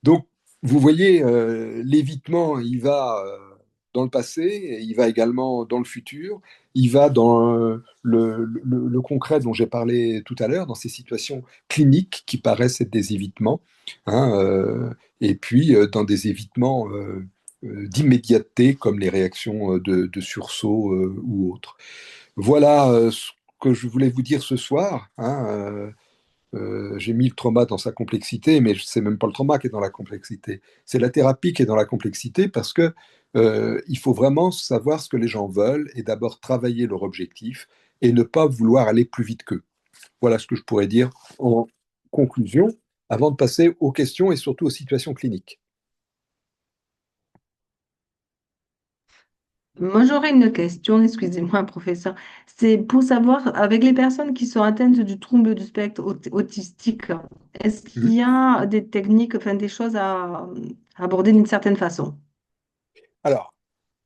Donc, vous voyez, l'évitement, il va dans le passé, et il va également dans le futur, il va dans le concret dont j'ai parlé tout à l'heure, dans ces situations cliniques qui paraissent être des évitements, hein, et puis dans des évitements d'immédiateté, comme les réactions de sursaut ou autres. Voilà ce que je voulais vous dire ce soir. Hein, j'ai mis le trauma dans sa complexité, mais c'est même pas le trauma qui est dans la complexité. C'est la thérapie qui est dans la complexité parce que il faut vraiment savoir ce que les gens veulent et d'abord travailler leur objectif et ne pas vouloir aller plus vite qu'eux. Voilà ce que je pourrais dire en conclusion avant de passer aux questions et surtout aux situations cliniques. Moi, j'aurais une question, excusez-moi, professeur. C'est pour savoir, avec les personnes qui sont atteintes du trouble du spectre autistique, est-ce qu'il Mhm. y a des techniques, enfin des choses à aborder d'une certaine façon? Alors,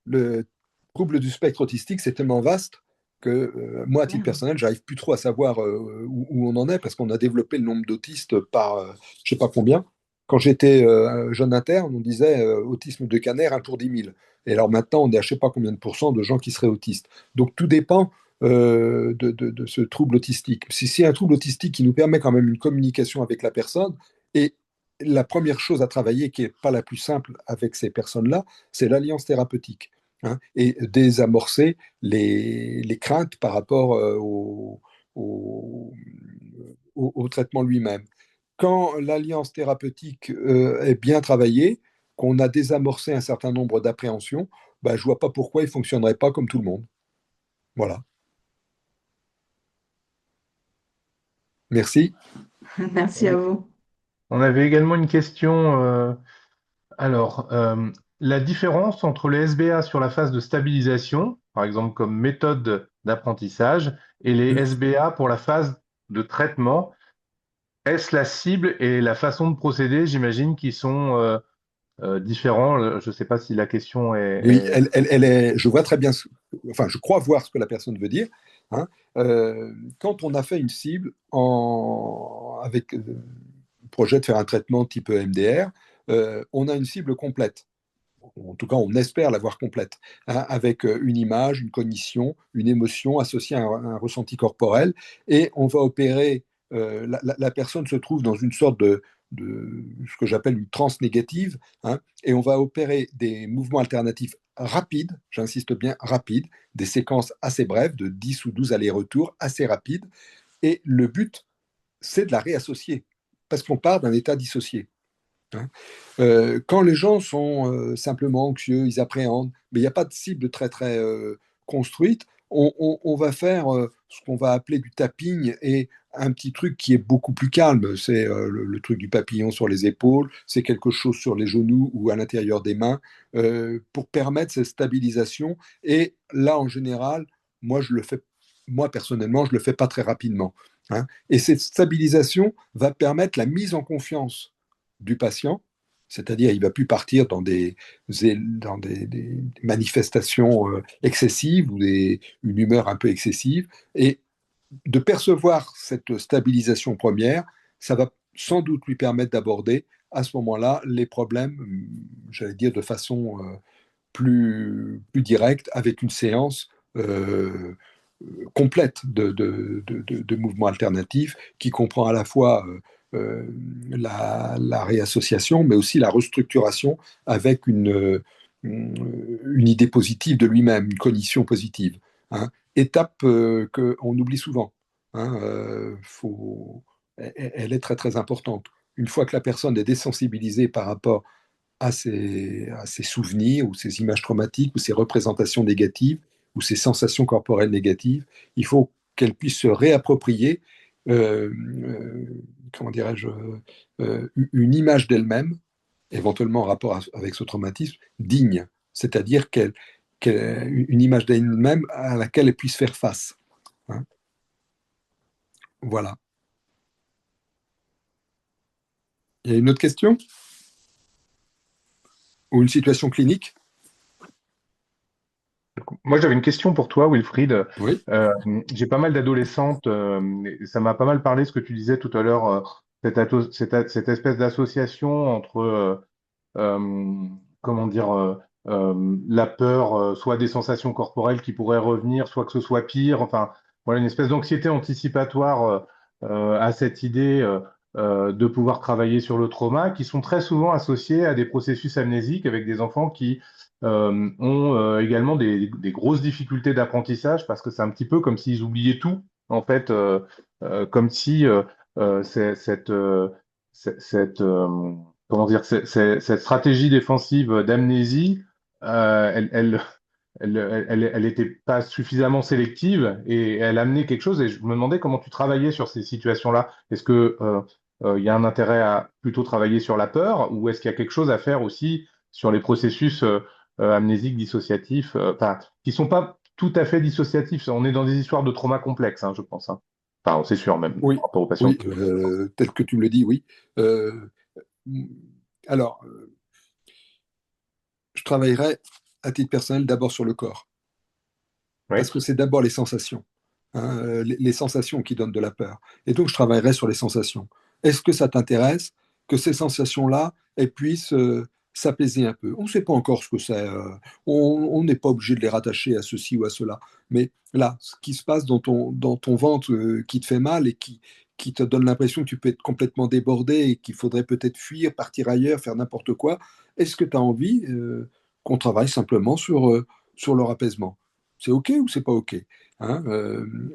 le trouble du spectre autistique, c'est tellement vaste que moi, à titre Ouais. personnel, j'arrive plus trop à savoir où on en est parce qu'on a développé le nombre d'autistes par je sais pas combien. Quand j'étais jeune interne, on disait autisme de Kanner, 1 pour 10 000. Et alors maintenant, on est à je sais pas combien de pourcents de gens qui seraient autistes. Donc tout dépend de ce trouble autistique. Si c'est un trouble autistique qui nous permet quand même une communication avec la personne, et la première chose à travailler, qui n'est pas la plus simple avec ces personnes-là, c'est l'alliance thérapeutique, hein, et désamorcer les craintes par rapport au, au traitement lui-même. Quand l'alliance thérapeutique est bien travaillée, qu'on a désamorcé un certain nombre d'appréhensions, ben, je ne vois pas pourquoi il ne fonctionnerait pas comme tout le monde. Voilà. Merci. Merci à vous. On avait également une question. Alors, la différence entre les SBA sur la phase de stabilisation, par exemple comme méthode d'apprentissage, et les SBA pour la phase de traitement, est-ce la cible et la façon de procéder, j'imagine, qui sont différents? Je ne sais pas si la question Oui, elle est, je vois très bien, enfin, je crois voir ce que la personne veut dire. Hein. Quand on a fait une cible avec le projet de faire un traitement type EMDR, on a une cible complète. En tout cas, on espère l'avoir complète, hein, avec une image, une cognition, une émotion associée à un ressenti corporel, et on va opérer. La personne se trouve dans une sorte de ce que j'appelle une transe négative, hein, et on va opérer des mouvements alternatifs rapides, j'insiste bien rapides, des séquences assez brèves de 10 ou 12 allers-retours assez rapides, et le but, c'est de la réassocier, parce qu'on part d'un état dissocié. Hein. Quand les gens sont simplement anxieux, ils appréhendent, mais il n'y a pas de cible très très construite, on va faire ce qu'on va appeler du tapping et un petit truc qui est beaucoup plus calme. C'est le truc du papillon sur les épaules, c'est quelque chose sur les genoux ou à l'intérieur des mains pour permettre cette stabilisation. Et là, en général, moi, je le fais, moi personnellement, je le fais pas très rapidement. Hein. Et cette stabilisation va permettre la mise en confiance du patient, c'est-à-dire il ne va plus partir dans des manifestations excessives ou une humeur un peu excessive, et de percevoir cette stabilisation première, ça va sans doute lui permettre d'aborder à ce moment-là les problèmes, j'allais dire de façon plus directe, avec une séance complète de mouvements alternatifs qui comprend à la fois la réassociation, mais aussi la restructuration avec une idée positive de lui-même, une cognition positive. Hein. Étape qu'on oublie souvent. Hein, elle est très très importante. Une fois que la personne est désensibilisée par rapport à ses souvenirs ou ses images traumatiques ou ses représentations négatives ou ses sensations corporelles négatives, il faut qu'elle puisse se réapproprier, comment dirais-je, une image d'elle-même, éventuellement en rapport avec ce traumatisme, digne, c'est-à-dire une image d'elle-même à laquelle elle puisse faire face. Hein. Voilà. Il y a une autre question? ou une situation clinique. Moi, j'avais une question pour toi, Wilfried. Oui, Euh, j'ai pas mal d'adolescentes, et ça m'a pas mal parlé ce que tu disais tout à l'heure, cette espèce d'association entre comment dire, la peur, soit des sensations corporelles qui pourraient revenir, soit que ce soit pire. Enfin, voilà, une espèce d'anxiété anticipatoire à cette idée de pouvoir travailler sur le trauma, qui sont très souvent associés à des processus amnésiques avec des enfants qui ont également des grosses difficultés d'apprentissage parce que c'est un petit peu comme s'ils oubliaient tout, en fait, comme si cette, cette, comment dire, cette stratégie défensive d'amnésie, elle était pas suffisamment sélective et elle amenait quelque chose. Et je me demandais comment tu travaillais sur ces situations-là. Est-ce que il y a un intérêt à plutôt travailler sur la peur ou est-ce qu'il y a quelque chose à faire aussi sur les processus amnésiques dissociatifs, enfin, qui sont pas tout à fait dissociatifs. On est dans des histoires de trauma complexes, hein, je pense, hein. Enfin, c'est sûr même oui, par rapport aux patients. oui, tel que tu me le dis, oui. Euh, alors, je travaillerai à titre personnel d'abord sur le corps, Oui. parce que c'est d'abord les sensations, hein, les sensations qui donnent de la peur. Et donc, je travaillerai sur les sensations. Est-ce que ça t'intéresse que ces sensations-là, elles puissent s'apaiser un peu? On ne sait pas encore ce que c'est. On n'est pas obligé de les rattacher à ceci ou à cela. Mais là, ce qui se passe dans ton ventre qui te fait mal et qui te donne l'impression que tu peux être complètement débordé et qu'il faudrait peut-être fuir, partir ailleurs, faire n'importe quoi, est-ce que tu as envie qu'on travaille simplement sur leur apaisement? C'est OK ou c'est pas OK, hein?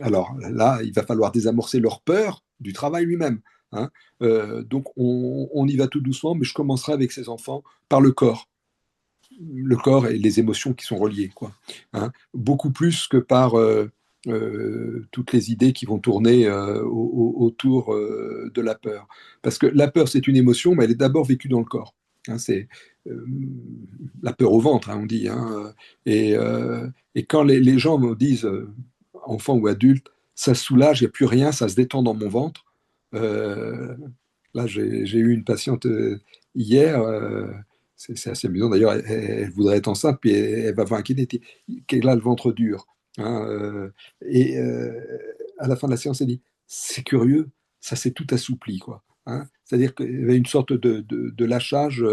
Alors là, il va falloir désamorcer leur peur du travail lui-même, hein. Donc on y va tout doucement, mais je commencerai avec ces enfants par le corps et les émotions qui sont reliées, quoi, hein. Beaucoup plus que par toutes les idées qui vont tourner autour de la peur. Parce que la peur, c'est une émotion, mais elle est d'abord vécue dans le corps, hein. C'est euh, la peur au ventre, hein, on dit, hein. Et quand les gens me disent, enfants ou adultes, ça se soulage, il n'y a plus rien, ça se détend dans mon ventre. Euh, Là, j'ai eu une patiente hier, c'est assez amusant d'ailleurs, elle voudrait être enceinte, puis elle va voir un kiné qu'elle a le ventre dur, hein, et à la fin de la séance, elle dit, c'est curieux, ça s'est tout assoupli, quoi, hein. C'est-à-dire qu'il y avait une sorte de lâchage,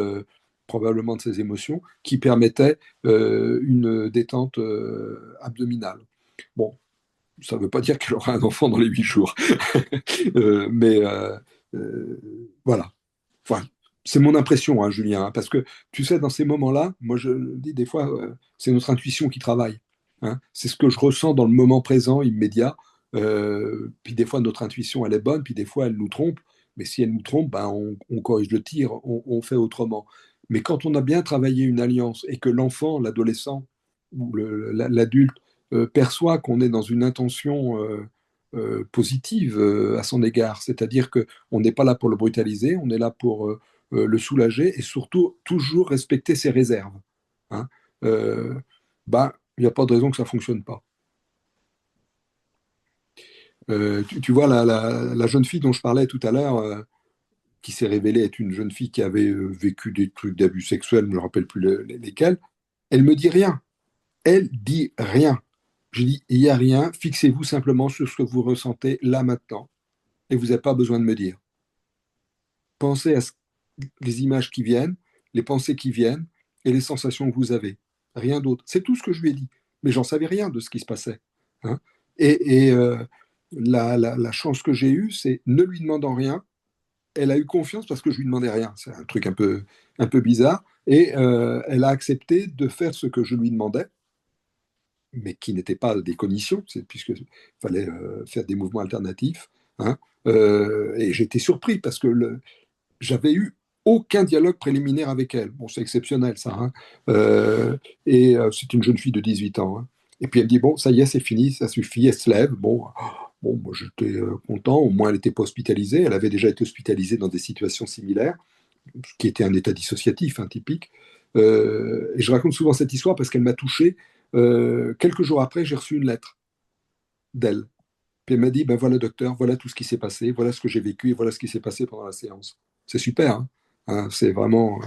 probablement de ses émotions, qui permettait une détente abdominale. Bon, ça ne veut pas dire qu'elle aura un enfant dans les 8 jours. Mais voilà. Enfin, c'est mon impression, hein, Julien, hein, parce que tu sais, dans ces moments-là, moi je le dis des fois, c'est notre intuition qui travaille, hein. C'est ce que je ressens dans le moment présent, immédiat. Puis des fois, notre intuition, elle est bonne, puis des fois, elle nous trompe. Mais si elle nous trompe, ben, on corrige le tir, on fait autrement. Mais quand on a bien travaillé une alliance et que l'enfant, l'adolescent ou l'adulte perçoit qu'on est dans une intention positive à son égard, c'est-à-dire que on n'est pas là pour le brutaliser, on est là pour le soulager et surtout toujours respecter ses réserves, hein. Ben, il n'y a pas de raison que ça ne fonctionne pas. Tu vois, la jeune fille dont je parlais tout à l'heure, qui s'est révélée être une jeune fille qui avait vécu des trucs d'abus sexuels, je ne me rappelle plus lesquels, elle me dit rien. Elle dit rien. Je dis, il n'y a rien, fixez-vous simplement sur ce que vous ressentez là maintenant, et vous n'avez pas besoin de me dire. Pensez les images qui viennent, les pensées qui viennent et les sensations que vous avez. Rien d'autre. C'est tout ce que je lui ai dit. Mais j'en savais rien de ce qui se passait, hein. Et la chance que j'ai eue, c'est ne lui demandant rien, elle a eu confiance parce que je lui demandais rien. C'est un truc un peu bizarre. Et elle a accepté de faire ce que je lui demandais, mais qui n'étaient pas des cognitions, puisqu'il fallait faire des mouvements alternatifs, hein. Et j'étais surpris parce que j'avais eu aucun dialogue préliminaire avec elle. Bon, c'est exceptionnel ça, hein. Et c'est une jeune fille de 18 ans, hein. Et puis elle me dit, bon, ça y est, c'est fini, ça suffit, elle se lève. Bon, moi j'étais content, au moins elle n'était pas hospitalisée, elle avait déjà été hospitalisée dans des situations similaires, ce qui était un état dissociatif, hein, typique. Et je raconte souvent cette histoire parce qu'elle m'a touché. Quelques jours après, j'ai reçu une lettre d'elle. Puis elle m'a dit, ben voilà docteur, voilà tout ce qui s'est passé, voilà ce que j'ai vécu et voilà ce qui s'est passé pendant la séance. C'est super, hein. Hein, c'est vraiment.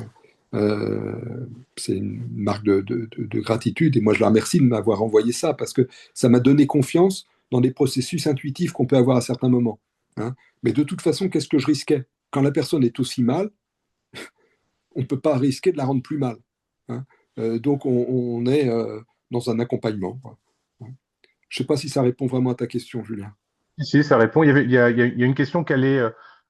C'est une marque de gratitude et moi je la remercie de m'avoir envoyé ça parce que ça m'a donné confiance dans des processus intuitifs qu'on peut avoir à certains moments, hein. Mais de toute façon, qu'est-ce que je risquais? Quand la personne est aussi mal, on ne peut pas risquer de la rendre plus mal, hein. Donc on est dans un accompagnement, quoi. Je ne sais pas si ça répond vraiment à ta question, Julien. Si, ça répond. Il y a une question qui allait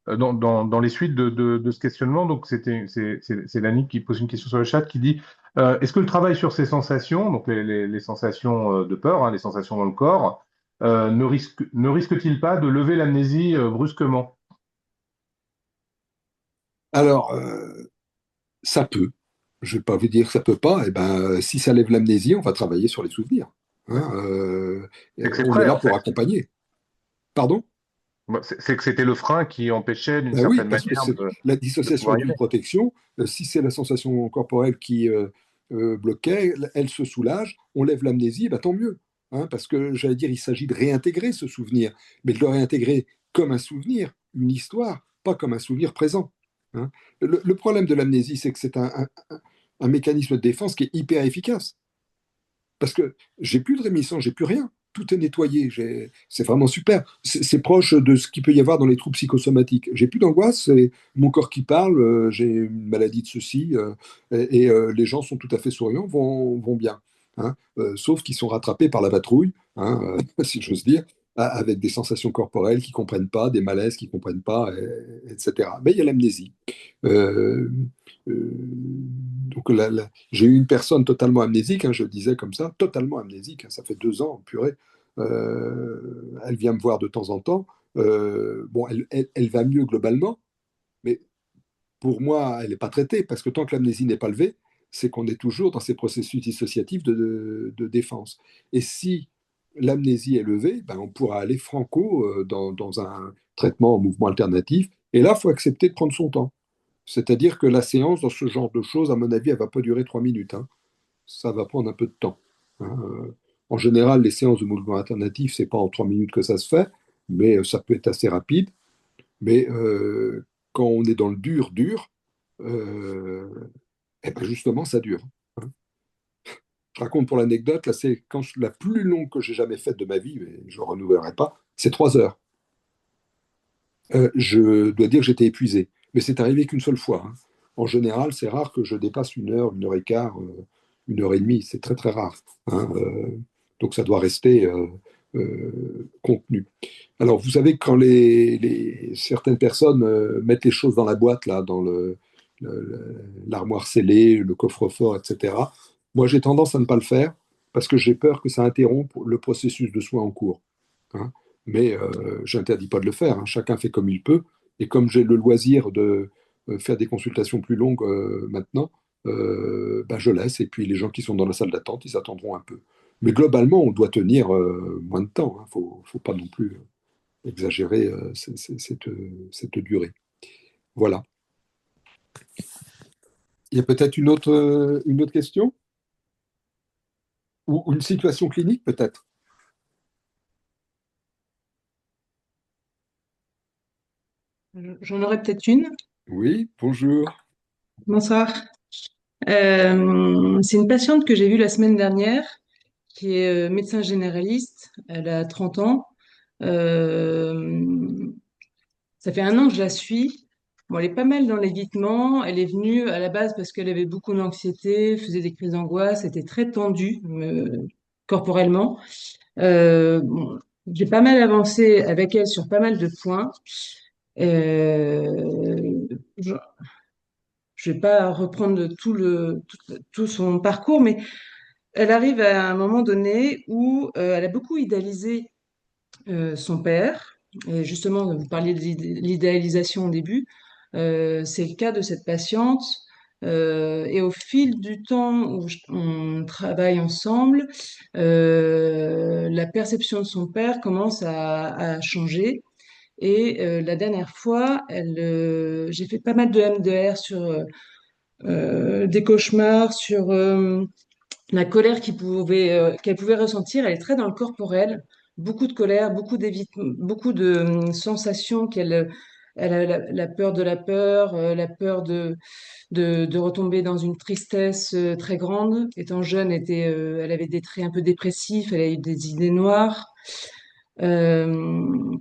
dans les suites de ce questionnement. Donc, c'est Lanny qui pose une question sur le chat qui dit est-ce que le travail sur ces sensations, donc les sensations de peur, hein, les sensations dans le corps, ne risque-t-il pas de lever l'amnésie brusquement? Alors, ça peut. Je ne vais pas vous dire que ça peut pas. Eh ben, si ça lève l'amnésie, on va travailler sur les souvenirs, hein. D'accord. C'est que c'est On est prêt, là en pour fait. accompagner. Pardon? Bah, c'est que c'était le frein qui empêchait, d'une Ben oui, certaine parce que manière, c'est la de dissociation pouvoir y est une aller. protection. Si c'est la sensation corporelle qui bloquait, elle se soulage, on lève l'amnésie, ben tant mieux, hein, parce que j'allais dire, il s'agit de réintégrer ce souvenir, mais de le réintégrer comme un souvenir, une histoire, pas comme un souvenir présent, hein. Le problème de l'amnésie, c'est que c'est un mécanisme de défense qui est hyper efficace. Parce que j'ai plus de réminiscence, j'ai plus rien. Tout est nettoyé. C'est vraiment super. C'est proche de ce qu'il peut y avoir dans les troubles psychosomatiques. J'ai plus d'angoisse, c'est mon corps qui parle, j'ai une maladie de ceci, les gens sont tout à fait souriants, vont bien, hein. Sauf qu'ils sont rattrapés par la patrouille, hein, si j'ose dire, avec des sensations corporelles qu'ils ne comprennent pas, des malaises qu'ils ne comprennent pas, etc. Mais il y a l'amnésie. Euh, donc j'ai eu une personne totalement amnésique, hein, je le disais comme ça, totalement amnésique, hein, ça fait 2 ans, purée. Elle vient me voir de temps en temps. Bon, elle va mieux globalement, mais pour moi, elle n'est pas traitée, parce que tant que l'amnésie n'est pas levée, c'est qu'on est toujours dans ces processus dissociatifs de défense. Et si l'amnésie est levée, ben, on pourra aller franco dans un traitement en mouvement alternatif. Et là, il faut accepter de prendre son temps. C'est-à-dire que la séance, dans ce genre de choses, à mon avis, elle ne va pas durer 3 minutes, hein. Ça va prendre un peu de temps, hein. En général, les séances de mouvement alternatif, c'est pas en 3 minutes que ça se fait, mais ça peut être assez rapide. Mais quand on est dans le dur, dur, euh, eh ben justement, ça dure, hein. Je raconte pour l'anecdote, la séquence la plus longue que j'ai jamais faite de ma vie, mais je ne renouvellerai pas, c'est 3 heures. Je dois dire que j'étais épuisé. Mais c'est arrivé qu'une seule fois, hein. En général, c'est rare que je dépasse 1 heure, 1 heure et quart, 1 heure et demie. C'est très très rare, hein. Donc ça doit rester contenu. Alors vous savez, quand certaines personnes mettent les choses dans la boîte, là, dans l'armoire scellée, le coffre-fort, etc., moi j'ai tendance à ne pas le faire parce que j'ai peur que ça interrompe le processus de soins en cours, hein. Mais j'interdis pas de le faire, hein. Chacun fait comme il peut. Et comme j'ai le loisir de faire des consultations plus longues maintenant, bah, je laisse. Et puis les gens qui sont dans la salle d'attente, ils attendront un peu. Mais globalement, on doit tenir moins de temps, hein. Faut pas non plus exagérer cette durée. Voilà. Il y a peut-être une autre question? Ou une situation clinique, peut-être? J'en aurais peut-être une. Oui, bonjour. Bonsoir. C'est une patiente que j'ai vue la semaine dernière, qui est médecin généraliste. Elle a 30 ans. Euh, Ça fait 1 an que je la suis. Bon, elle est pas mal dans l'évitement. Elle est venue à la base parce qu'elle avait beaucoup d'anxiété, faisait des crises d'angoisse, était très tendue corporellement. Bon, j'ai pas mal avancé avec elle sur pas mal de points. Euh, je vais pas reprendre tout son parcours, mais elle arrive à un moment donné où elle a beaucoup idéalisé son père. Et justement, vous parliez de l'idéalisation au début. C'est le cas de cette patiente. Et au fil du temps où on travaille ensemble, la perception de son père commence à changer. Et la dernière fois, j'ai fait pas mal de MDR sur des cauchemars, sur la colère qu'elle pouvait ressentir. Elle est très dans le corporel, beaucoup de colère, beaucoup de sensations qu'elle elle a la peur de la peur de retomber dans une tristesse très grande. Étant jeune, elle avait des traits un peu dépressifs, elle a eu des idées noires. Euh,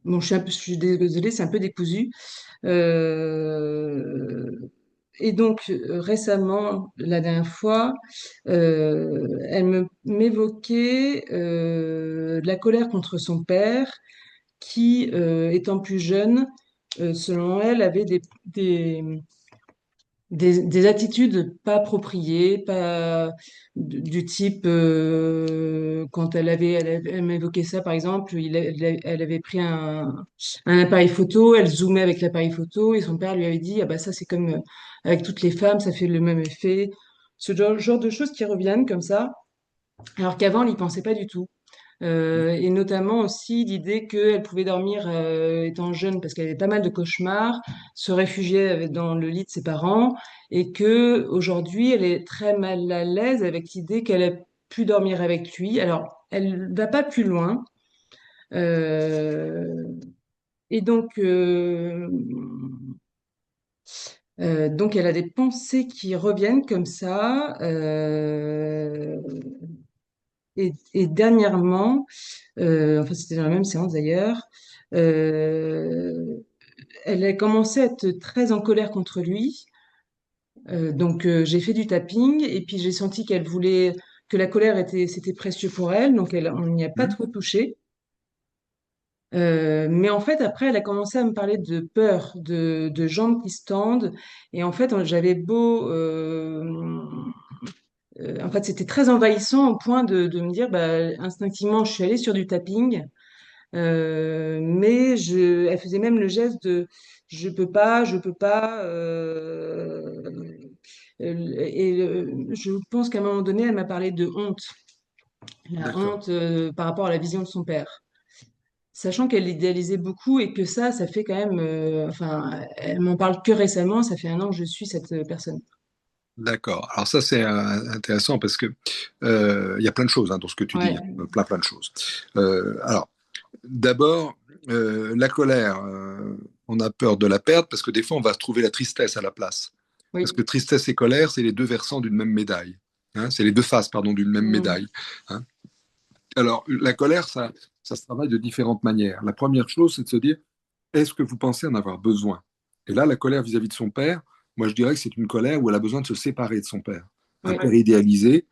bon, je suis désolée, c'est un peu décousu. Euh, et donc, récemment, la dernière fois, elle m'évoquait de la colère contre son père qui, étant plus jeune, selon elle, avait des attitudes pas appropriées, pas du type, quand elle m'évoquait ça, par exemple, elle avait pris un appareil photo, elle zoomait avec l'appareil photo et son père lui avait dit, ah bah ça c'est comme avec toutes les femmes, ça fait le même effet. Ce genre de choses qui reviennent comme ça, alors qu'avant, elle n'y pensait pas du tout. Et notamment aussi l'idée qu'elle pouvait dormir étant jeune parce qu'elle avait pas mal de cauchemars, se réfugier dans le lit de ses parents et que aujourd'hui elle est très mal à l'aise avec l'idée qu'elle a pu dormir avec lui. Alors elle va pas plus loin. Euh, et donc elle a des pensées qui reviennent comme ça. Et dernièrement, enfin c'était dans la même séance d'ailleurs, euh, elle a commencé à être très en colère contre lui. Donc j'ai fait du tapping et puis j'ai senti qu'elle voulait que la colère c'était précieux pour elle, donc on n'y a pas Mhm. trop touché. Mais en fait, après, elle a commencé à me parler de peur, de jambes qui se tendent. Et en fait, j'avais beau... en fait, c'était très envahissant au point de me dire, bah, instinctivement, je suis allée sur du tapping. Mais elle faisait même le geste de je peux pas. Je pense qu'à un moment donné, elle m'a parlé de honte, la D'accord. honte par rapport à la vision de son père, sachant qu'elle l'idéalisait beaucoup et que ça fait quand même, enfin, elle m'en parle que récemment, ça fait 1 an que je suis cette personne. D'accord. Alors ça, c'est intéressant parce que il y a plein de choses hein, dans ce que tu dis, Ouais, hein, plein de choses. Alors, d'abord, la colère, on a peur de la perdre parce que des fois, on va trouver la tristesse à la place. Parce que oui. tristesse et colère, c'est les deux versants d'une même médaille. Hein, c'est les deux faces, pardon, d'une même Mm. médaille. Hein. Alors, la colère, ça se travaille de différentes manières. La première chose, c'est de se dire, est-ce que vous pensez en avoir besoin? Et là, la colère vis-à-vis de son père, moi, je dirais que c'est une colère où elle a besoin de se séparer de son père. Un Oui. père idéalisé,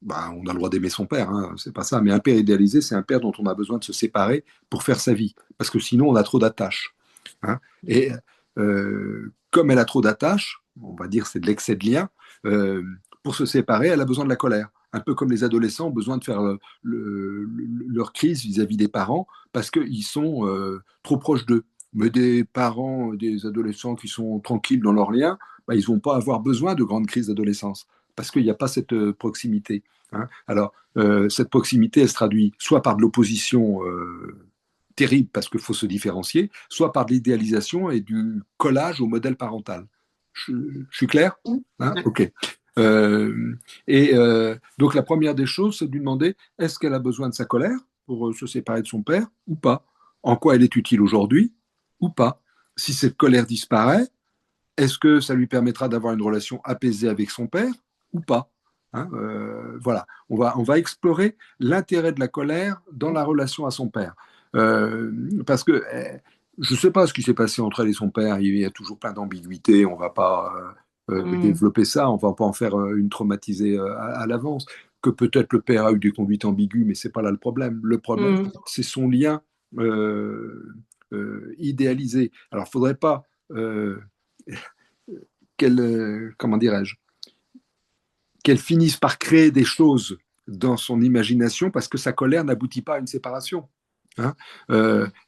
bah, on a le droit d'aimer son père, hein, c'est pas ça, mais un père idéalisé, c'est un père dont on a besoin de se séparer pour faire sa vie, parce que sinon on a trop d'attaches. Hein. Et comme elle a trop d'attaches, on va dire c'est de l'excès de lien, pour se séparer, elle a besoin de la colère. Un peu comme les adolescents ont besoin de faire leur crise vis-à-vis des parents parce qu'ils sont trop proches d'eux. Mais des parents, des adolescents qui sont tranquilles dans leur lien, bah, ils vont pas avoir besoin de grandes crises d'adolescence parce qu'il n'y a pas cette proximité. Hein. Alors, cette proximité, elle se traduit soit par de l'opposition terrible parce qu'il faut se différencier, soit par de l'idéalisation et du collage au modèle parental. Je, je suis clair? Hein. Ok. Donc la première des choses, c'est de lui demander est-ce qu'elle a besoin de sa colère pour se séparer de son père ou pas? En quoi elle est utile aujourd'hui ou pas? Si cette colère disparaît, est-ce que ça lui permettra d'avoir une relation apaisée avec son père ou pas? Hein, voilà, on va explorer l'intérêt de la colère dans la relation à son père. Parce que je ne sais pas ce qui s'est passé entre elle et son père, il y a toujours plein d'ambiguïtés, on ne va pas Mm. développer ça, on ne va pas en faire une traumatisée à l'avance, que peut-être le père a eu des conduites ambiguës, mais ce n'est pas là le problème. Le problème, Mm. c'est son lien idéalisé. Alors, il ne faudrait pas comment dirais-je, qu'elle finisse par créer des choses dans son imagination parce que sa colère n'aboutit pas à une séparation. Hein.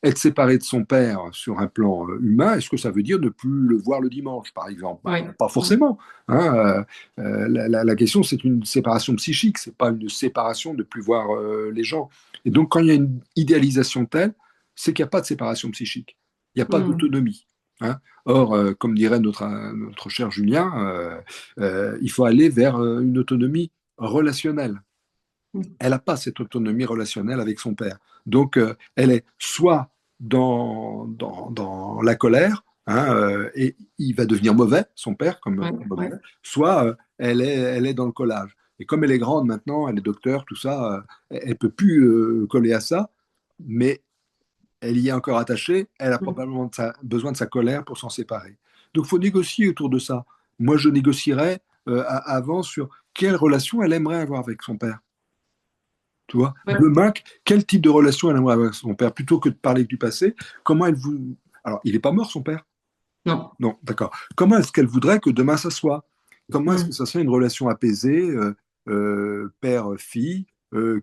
Être séparé de son père sur un plan humain, est-ce que ça veut dire ne plus le voir le dimanche, par exemple? Bah, Ouais. pas Mm. forcément. Hein. La question, c'est une séparation psychique, c'est pas une séparation de plus voir les gens. Et donc, quand il y a une idéalisation telle, c'est qu'il n'y a pas de séparation psychique, il n'y a pas Mm. d'autonomie. Hein. Or, comme dirait notre cher Julien, il faut aller vers une autonomie relationnelle. Mm. Elle n'a pas cette autonomie relationnelle avec son père. Donc, elle est soit dans la colère, hein, et il va devenir mauvais, son père, Ouais, comme ouais. mauvais, soit elle est dans le collage. Et comme elle est grande maintenant, elle est docteur, tout ça, elle ne peut plus coller à ça, mais elle y est encore attachée, elle a Mm. probablement besoin de sa colère pour s'en séparer. Donc il faut négocier autour de ça. Moi, je négocierais avant sur quelle relation elle aimerait avoir avec son père. Tu vois, Ouais. demain, quel type de relation elle aimerait avoir avec son père, plutôt que de parler du passé, comment elle vous... Alors, il n'est pas mort, son père? Non. Non, d'accord. Comment est-ce qu'elle voudrait que demain ça soit? Comment est-ce que Mm. ça serait une relation apaisée, père-fille,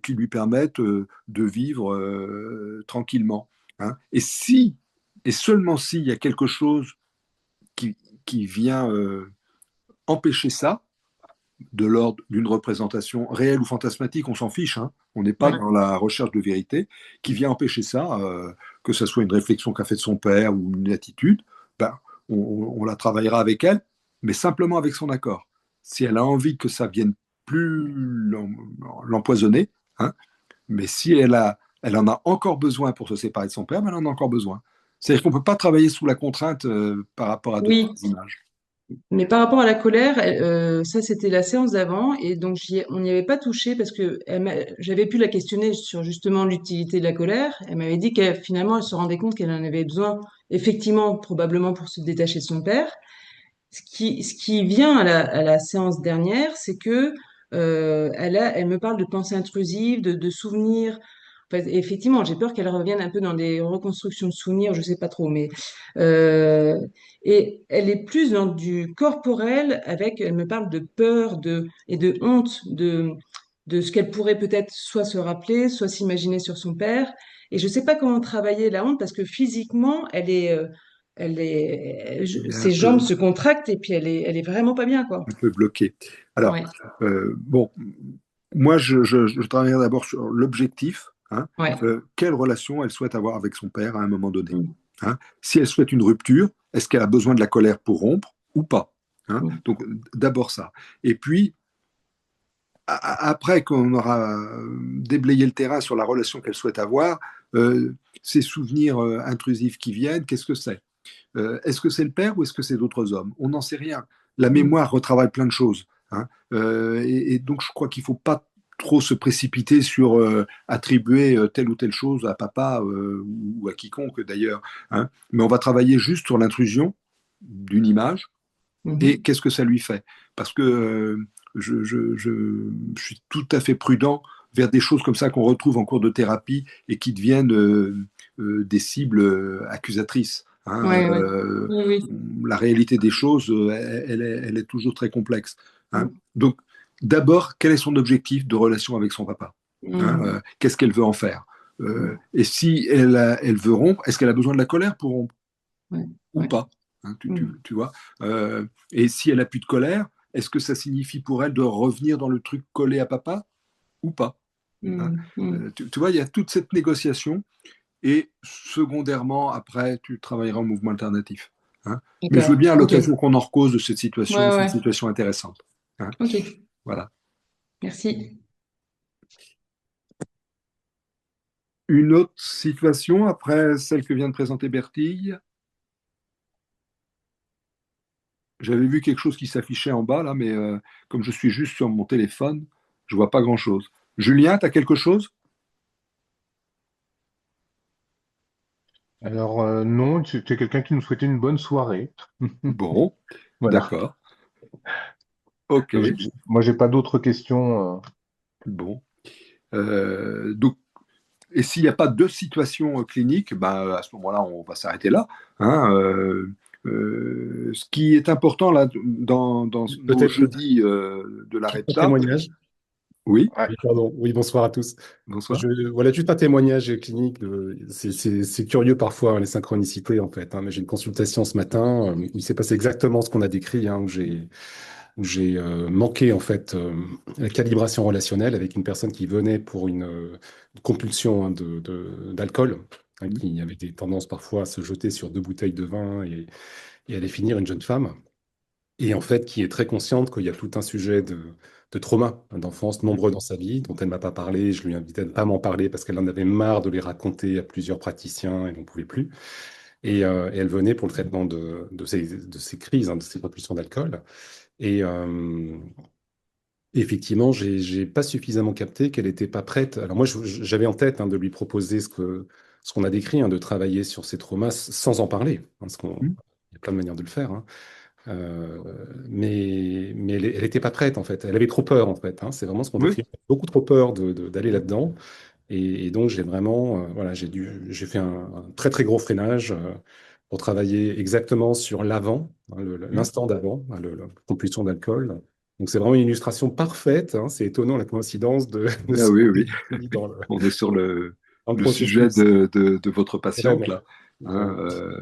qui lui permette de vivre tranquillement, hein? Et si, et seulement s'il y a quelque chose qui, qui vient empêcher ça, de l'ordre d'une représentation réelle ou fantasmatique, on s'en fiche, hein. On n'est pas Ouais. dans la recherche de vérité, qui vient empêcher ça, que ce soit une réflexion qu'a faite son père ou une attitude, ben, on la travaillera avec elle, mais simplement avec son accord. Si elle a envie que ça vienne plus l'empoisonner, hein, mais si elle en a encore besoin pour se séparer de son père, ben elle en a encore besoin. C'est-à-dire qu'on ne peut pas travailler sous la contrainte par rapport à d'autres Oui. images. Mais par rapport à la colère, ça c'était la séance d'avant et donc on n'y avait pas touché parce que j'avais pu la questionner sur justement l'utilité de la colère. Elle m'avait dit qu'elle finalement elle se rendait compte qu'elle en avait besoin effectivement probablement pour se détacher de son père. Ce qui vient à la séance dernière, c'est que elle me parle de pensées intrusives, de souvenirs. Enfin, effectivement, j'ai peur qu'elle revienne un peu dans des reconstructions de souvenirs, je sais pas trop, mais euh, et elle est plus dans du corporel avec, elle me parle de peur, et de honte, de ce qu'elle pourrait peut-être soit se rappeler, soit s'imaginer sur son père. Et je sais pas comment travailler la honte parce que physiquement, Elle est ses jambes se contractent et puis elle est vraiment pas bien, quoi. un peu bloqué. Alors, Ouais, bon, moi, je travaillerai d'abord sur l'objectif, hein. ouais, Quelle relation elle souhaite avoir avec son père à un moment donné, mm, hein. Si elle souhaite une rupture, est-ce qu'elle a besoin de la colère pour rompre ou pas, hein? mm, Donc, d'abord ça. Et puis, après qu'on aura déblayé le terrain sur la relation qu'elle souhaite avoir, ces souvenirs intrusifs qui viennent, qu'est-ce que c'est? Est-ce que c'est le père ou est-ce que c'est d'autres hommes? On n'en sait rien. La mm, mémoire retravaille plein de choses, hein. Et donc, je crois qu'il ne faut pas trop se précipiter sur attribuer telle ou telle chose à papa ou à quiconque d'ailleurs, hein. Mais on va travailler juste sur l'intrusion d'une image et mhm, qu'est-ce que ça lui fait. Parce que je suis tout à fait prudent vers des choses comme ça qu'on retrouve en cours de thérapie et qui deviennent des cibles accusatrices, hein. ouais, ouais, oui, oui, La réalité des choses, elle est toujours très complexe, hein. mm, Donc, d'abord, quel est son objectif de relation avec son papa, hein, mm, qu'est-ce qu'elle veut en faire? mm, Et si elle veut rompre, est-ce qu'elle a besoin de la colère pour rompre ouais, ou ouais, pas, hein, mm, tu vois? Et si elle a plus de colère, est-ce que ça signifie pour elle de revenir dans le truc collé à papa ou pas, hein? mm, mm. Tu vois, il y a toute cette négociation et secondairement, après, tu travailleras en mouvement alternatif, hein. Mais je veux D'accord, bien à ok, l'occasion qu'on en recause de cette situation, ouais, c'est une ouais, situation intéressante, hein. ok, Voilà. merci. Une autre situation après celle que vient de présenter Bertille. J'avais vu quelque chose qui s'affichait en bas là, mais comme je suis juste sur mon téléphone, je vois pas grand-chose. Julien, tu as quelque chose? Alors, non, tu es quelqu'un qui nous souhaitait une bonne soirée. Bon, Voilà. d'accord. Ok, Donc, moi, j'ai pas d'autres questions. bon. Donc, et s'il n'y a pas de situation clinique, bah, à ce moment-là, on va s'arrêter là, hein. Ce qui est important là dans nos Peut-être jeudis de l'arrêt de un table, témoignage. oui, Ouais. Oui, pardon. Oui, bonsoir à tous. bonsoir. Voilà, juste un témoignage clinique. C'est curieux parfois, hein, les synchronicités, en fait, hein, mais j'ai une consultation ce matin. Il s'est passé exactement ce qu'on a décrit, hein, où j'ai manqué, en fait, la calibration relationnelle avec une personne qui venait pour une compulsion, hein, d'alcool, hein, qui avait des tendances parfois à se jeter sur 2 bouteilles de vin et aller finir une jeune femme. Et en fait, qui est très consciente qu'il y a tout un sujet de traumas d'enfance, nombreux dans sa vie, dont elle ne m'a pas parlé. Je lui invitais à ne pas m'en parler parce qu'elle en avait marre de les raconter à plusieurs praticiens et n'en pouvait plus. Et elle venait pour le traitement de ces crises, de ces compulsions d'alcool. Et effectivement, j'ai pas suffisamment capté qu'elle n'était pas prête. Alors moi, j'avais en tête de lui proposer ce qu'on a décrit, de travailler sur ses traumas sans en parler, parce qu'il y a plein de manières de le faire. Euh, mais elle n'était pas prête en fait. Elle avait trop peur en fait. C'est vraiment ce qu'on Oui. décrit. Beaucoup trop peur d'aller là-dedans. Et donc j'ai vraiment, voilà, j'ai fait un très très gros freinage pour travailler exactement sur l'avant, l'instant d'avant, la compulsion d'alcool. Donc c'est vraiment une illustration parfaite. C'est étonnant la coïncidence de Ah ce oui, qu'on oui. décrit On est sur dans le le sujet processus. de votre patiente, Vraiment. là. Hein, Vraiment.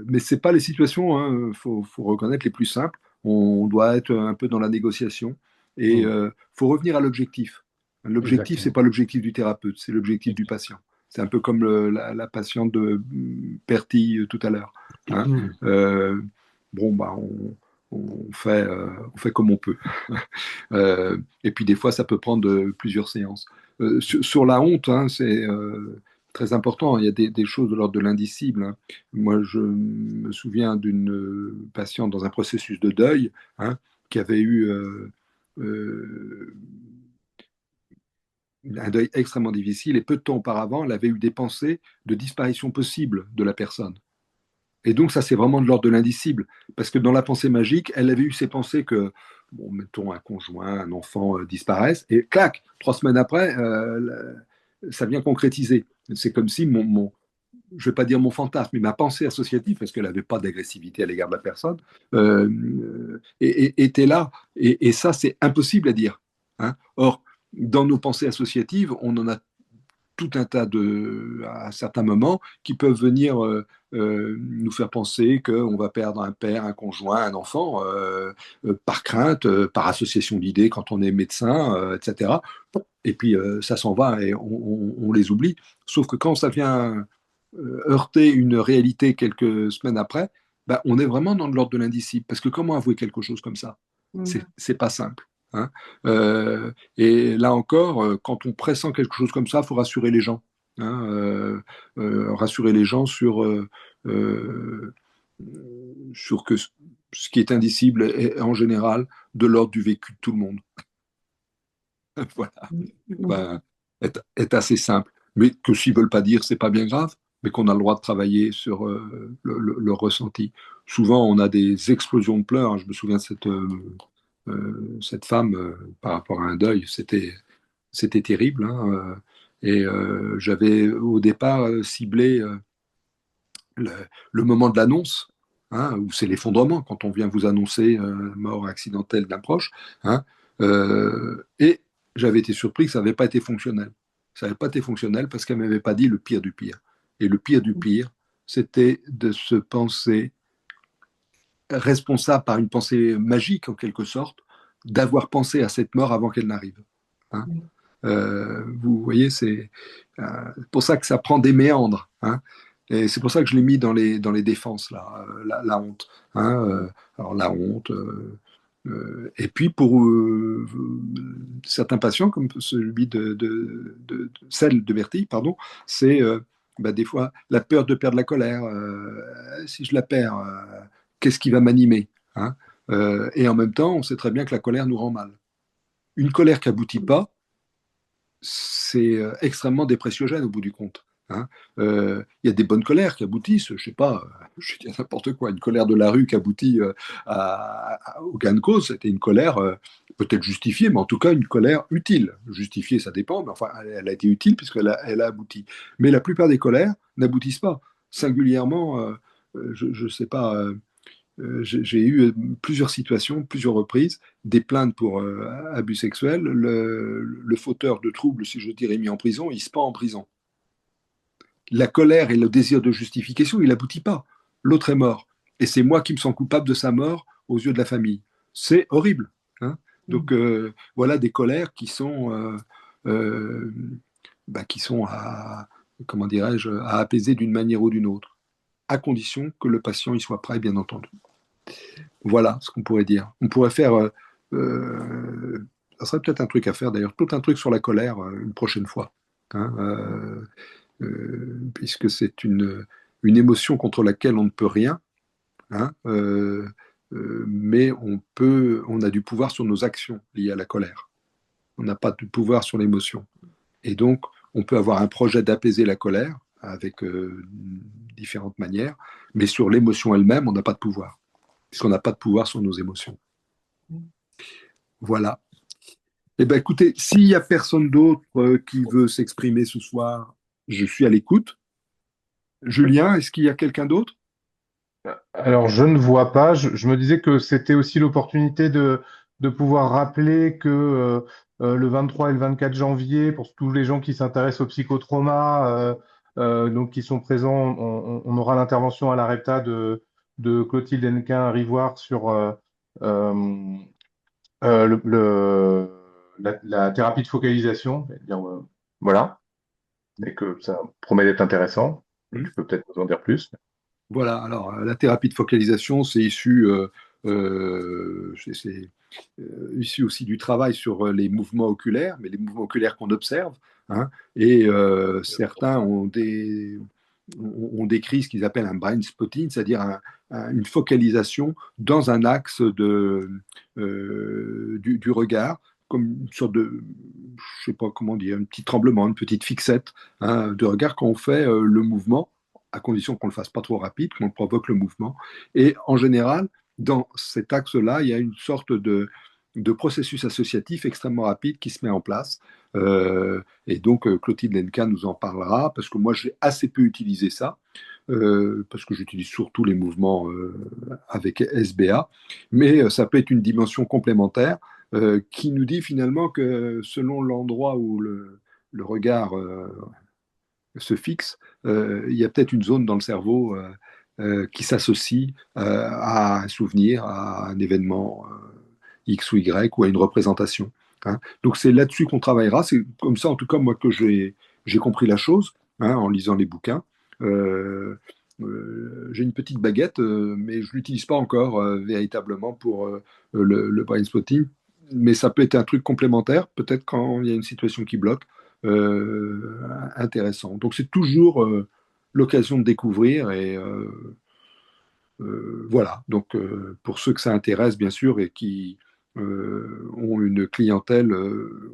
mais ce n'est pas les situations, faut reconnaître, les plus simples. On doit être un peu dans la négociation. Et Mm. faut revenir à l'objectif. L'objectif, c'est Exactement. pas l'objectif du thérapeute, c'est l'objectif du patient. C'est un peu comme la patiente de Pertille tout à l'heure. Hein. Mm. Euh, bon, bah, on fait comme on peut. Et puis des fois, ça peut prendre plusieurs séances. Sur la honte, c'est très important. Il y a des choses de l'ordre de l'indicible. Hein. Moi, je me souviens d'une patiente dans un processus de deuil, qui avait eu euh, un deuil extrêmement difficile, et peu de temps auparavant, elle avait eu des pensées de disparition possible de la personne. Et donc, ça, c'est vraiment de l'ordre de l'indicible. Parce que dans la pensée magique, elle avait eu ces pensées que, bon, mettons, un conjoint, un enfant disparaissent, et clac, 3 semaines après, ça vient concrétiser. C'est comme si je ne vais pas dire mon fantasme, mais ma pensée associative, parce qu'elle n'avait pas d'agressivité à l'égard de la personne, était là. Et ça, c'est impossible à dire. Hein. Or, dans nos pensées associatives, on en a tout un tas à certains moments, qui peuvent venir nous faire penser qu'on va perdre un père, un conjoint, un enfant, par crainte, par association d'idées quand on est médecin, etc. Et puis ça s'en va et on les oublie. Sauf que quand ça vient heurter une réalité quelques semaines après, bah, on est vraiment dans l'ordre de l'indicible. Parce que comment avouer quelque chose comme ça? C'est pas simple. Hein. Et là encore, quand on pressent quelque chose comme ça, il faut rassurer les gens. Rassurer les gens euh, sur que ce qui est indicible est en général de l'ordre du vécu de tout le monde. Voilà. Ben, est assez simple. Mais que s'ils ne veulent pas dire, c'est pas bien grave, mais qu'on a le droit de travailler sur le ressenti. Souvent, on a des explosions de pleurs. Hein. Je me souviens de cette femme, par rapport à un deuil, c'était terrible. Et j'avais au départ ciblé le, le moment de l'annonce, où c'est l'effondrement quand on vient vous annoncer mort accidentelle d'un proche. Hein. Et j'avais été surpris que ça n'avait pas été fonctionnel. Ça n'avait pas été fonctionnel parce qu'elle ne m'avait pas dit le pire du pire. Et le pire du pire, c'était de se penser responsable par une pensée magique, en quelque sorte, d'avoir pensé à cette mort avant qu'elle n'arrive. Hein. Vous voyez, c'est pour ça que ça prend des méandres. Hein. Et c'est pour ça que je l'ai mis dans les défenses, là, la honte. Hein. Alors la honte. Et puis pour certains patients, comme celui celle de Bertille, pardon, c'est bah, des fois la peur de perdre la colère. Si je la perds, qu'est-ce qui va m'animer? Hein. Et en même temps, on sait très bien que la colère nous rend mal. Une colère qui aboutit pas, c'est extrêmement dépréciogène au bout du compte. Hein. Il y a des bonnes colères qui aboutissent, je sais pas, je dis n'importe quoi, une colère de la rue qui aboutit au gain de cause, c'était une colère peut-être justifiée, mais en tout cas une colère utile. Justifiée, ça dépend, mais enfin, elle a été utile puisqu'elle a abouti. Mais la plupart des colères n'aboutissent pas. Singulièrement, je ne sais pas, j'ai eu plusieurs situations, plusieurs reprises, des plaintes pour abus sexuels. Le fauteur de troubles, si je dirais, est mis en prison, il se pend en prison. La colère et le désir de justification, il n'aboutit pas. L'autre est mort. Et c'est moi qui me sens coupable de sa mort aux yeux de la famille. C'est horrible. Hein. Donc voilà des colères euh, qui sont comment dirais-je, à apaiser d'une manière ou d'une autre, à condition que le patient y soit prêt, bien entendu. Voilà ce qu'on pourrait dire. On pourrait faire ça serait peut-être un truc à faire d'ailleurs, tout un truc sur la colère une prochaine fois, hein, puisque c'est une émotion contre laquelle on ne peut rien, hein, mais on a du pouvoir sur nos actions liées à la colère. On n'a pas de pouvoir sur l'émotion. Et donc, on peut avoir un projet d'apaiser la colère avec différentes manières, mais sur l'émotion elle-même, on n'a pas de pouvoir, puisqu'on n'a pas de pouvoir sur nos émotions. Voilà. Eh bien, écoutez, s'il n'y a personne d'autre qui veut s'exprimer ce soir, je suis à l'écoute. Julien, est-ce qu'il y a quelqu'un d'autre? Alors, je ne vois pas. Je me disais que c'était aussi l'opportunité de pouvoir rappeler que le 23 et le 24 janvier, pour tous les gens qui s'intéressent au psychotrauma, donc qui sont présents, on aura l'intervention à la REPTA de Clotilde Hennequin-Rivoire sur euh, la thérapie de focalisation. C'est-à-dire, voilà, et que ça promet d'être intéressant. Tu peux peut-être nous en dire plus. Voilà, alors la thérapie de focalisation, c'est issu, issu aussi du travail sur les mouvements oculaires, mais les mouvements oculaires qu'on observe, hein, et certains ont décrit ce qu'ils appellent un brain spotting, c'est-à-dire une focalisation dans un axe du regard, comme une sorte de, je sais pas comment dire, un petit tremblement, une petite fixette, hein, de regard quand on fait le mouvement, à condition qu'on ne le fasse pas trop rapide, qu'on provoque le mouvement. Et en général, dans cet axe-là, il y a une sorte de processus associatif extrêmement rapide qui se met en place. Et donc, Clotilde Lenka nous en parlera, parce que moi, j'ai assez peu utilisé ça, parce que j'utilise surtout les mouvements avec SBA, mais ça peut être une dimension complémentaire qui nous dit finalement que selon l'endroit où le regard se fixe, il y a peut-être une zone dans le cerveau qui s'associe à un souvenir, à un événement X ou Y ou à une représentation, hein. Donc c'est là-dessus qu'on travaillera. C'est comme ça, en tout cas, moi, que j'ai compris la chose, hein, en lisant les bouquins. J'ai une petite baguette, mais je ne l'utilise pas encore véritablement pour le brain spotting. Mais ça peut être un truc complémentaire, peut-être quand il y a une situation qui bloque, intéressant. Donc c'est toujours l'occasion de découvrir et voilà. Donc pour ceux que ça intéresse, bien sûr, et qui ont une clientèle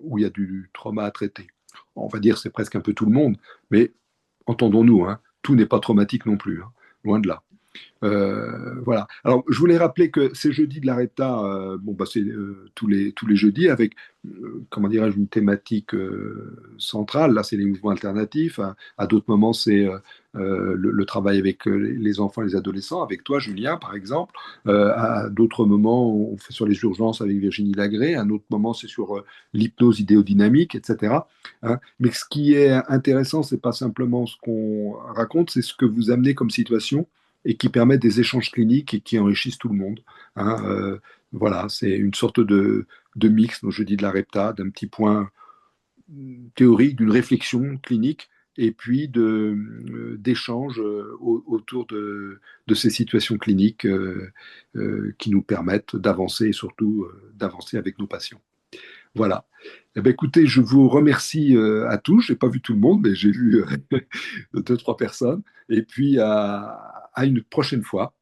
où il y a du trauma à traiter. On va dire c'est presque un peu tout le monde, mais entendons-nous, hein, tout n'est pas traumatique non plus, hein, loin de là. Voilà. Alors, je voulais rappeler que ces jeudis de la REPTA, bon, bah, c'est tous les jeudis avec, comment dirais-je, une thématique centrale. Là, c'est les mouvements alternatifs. À d'autres moments, c'est le travail avec les enfants et les adolescents, avec toi, Julien, par exemple. À d'autres moments, on fait sur les urgences avec Virginie Lagré. À un autre moment, c'est sur l'hypnose idéodynamique, etc. Hein. Mais ce qui est intéressant, c'est pas simplement ce qu'on raconte, c'est ce que vous amenez comme situation et qui permettent des échanges cliniques et qui enrichissent tout le monde, hein. Voilà, c'est une sorte de mix, donc je dis de la REPTA, d'un petit point théorique, d'une réflexion clinique, et puis d'échanges autour de ces situations cliniques qui nous permettent d'avancer et surtout d'avancer avec nos patients. Voilà. Eh bien, écoutez, je vous remercie à tous. Je n'ai pas vu tout le monde, mais j'ai vu deux, trois personnes. Et puis à une prochaine fois.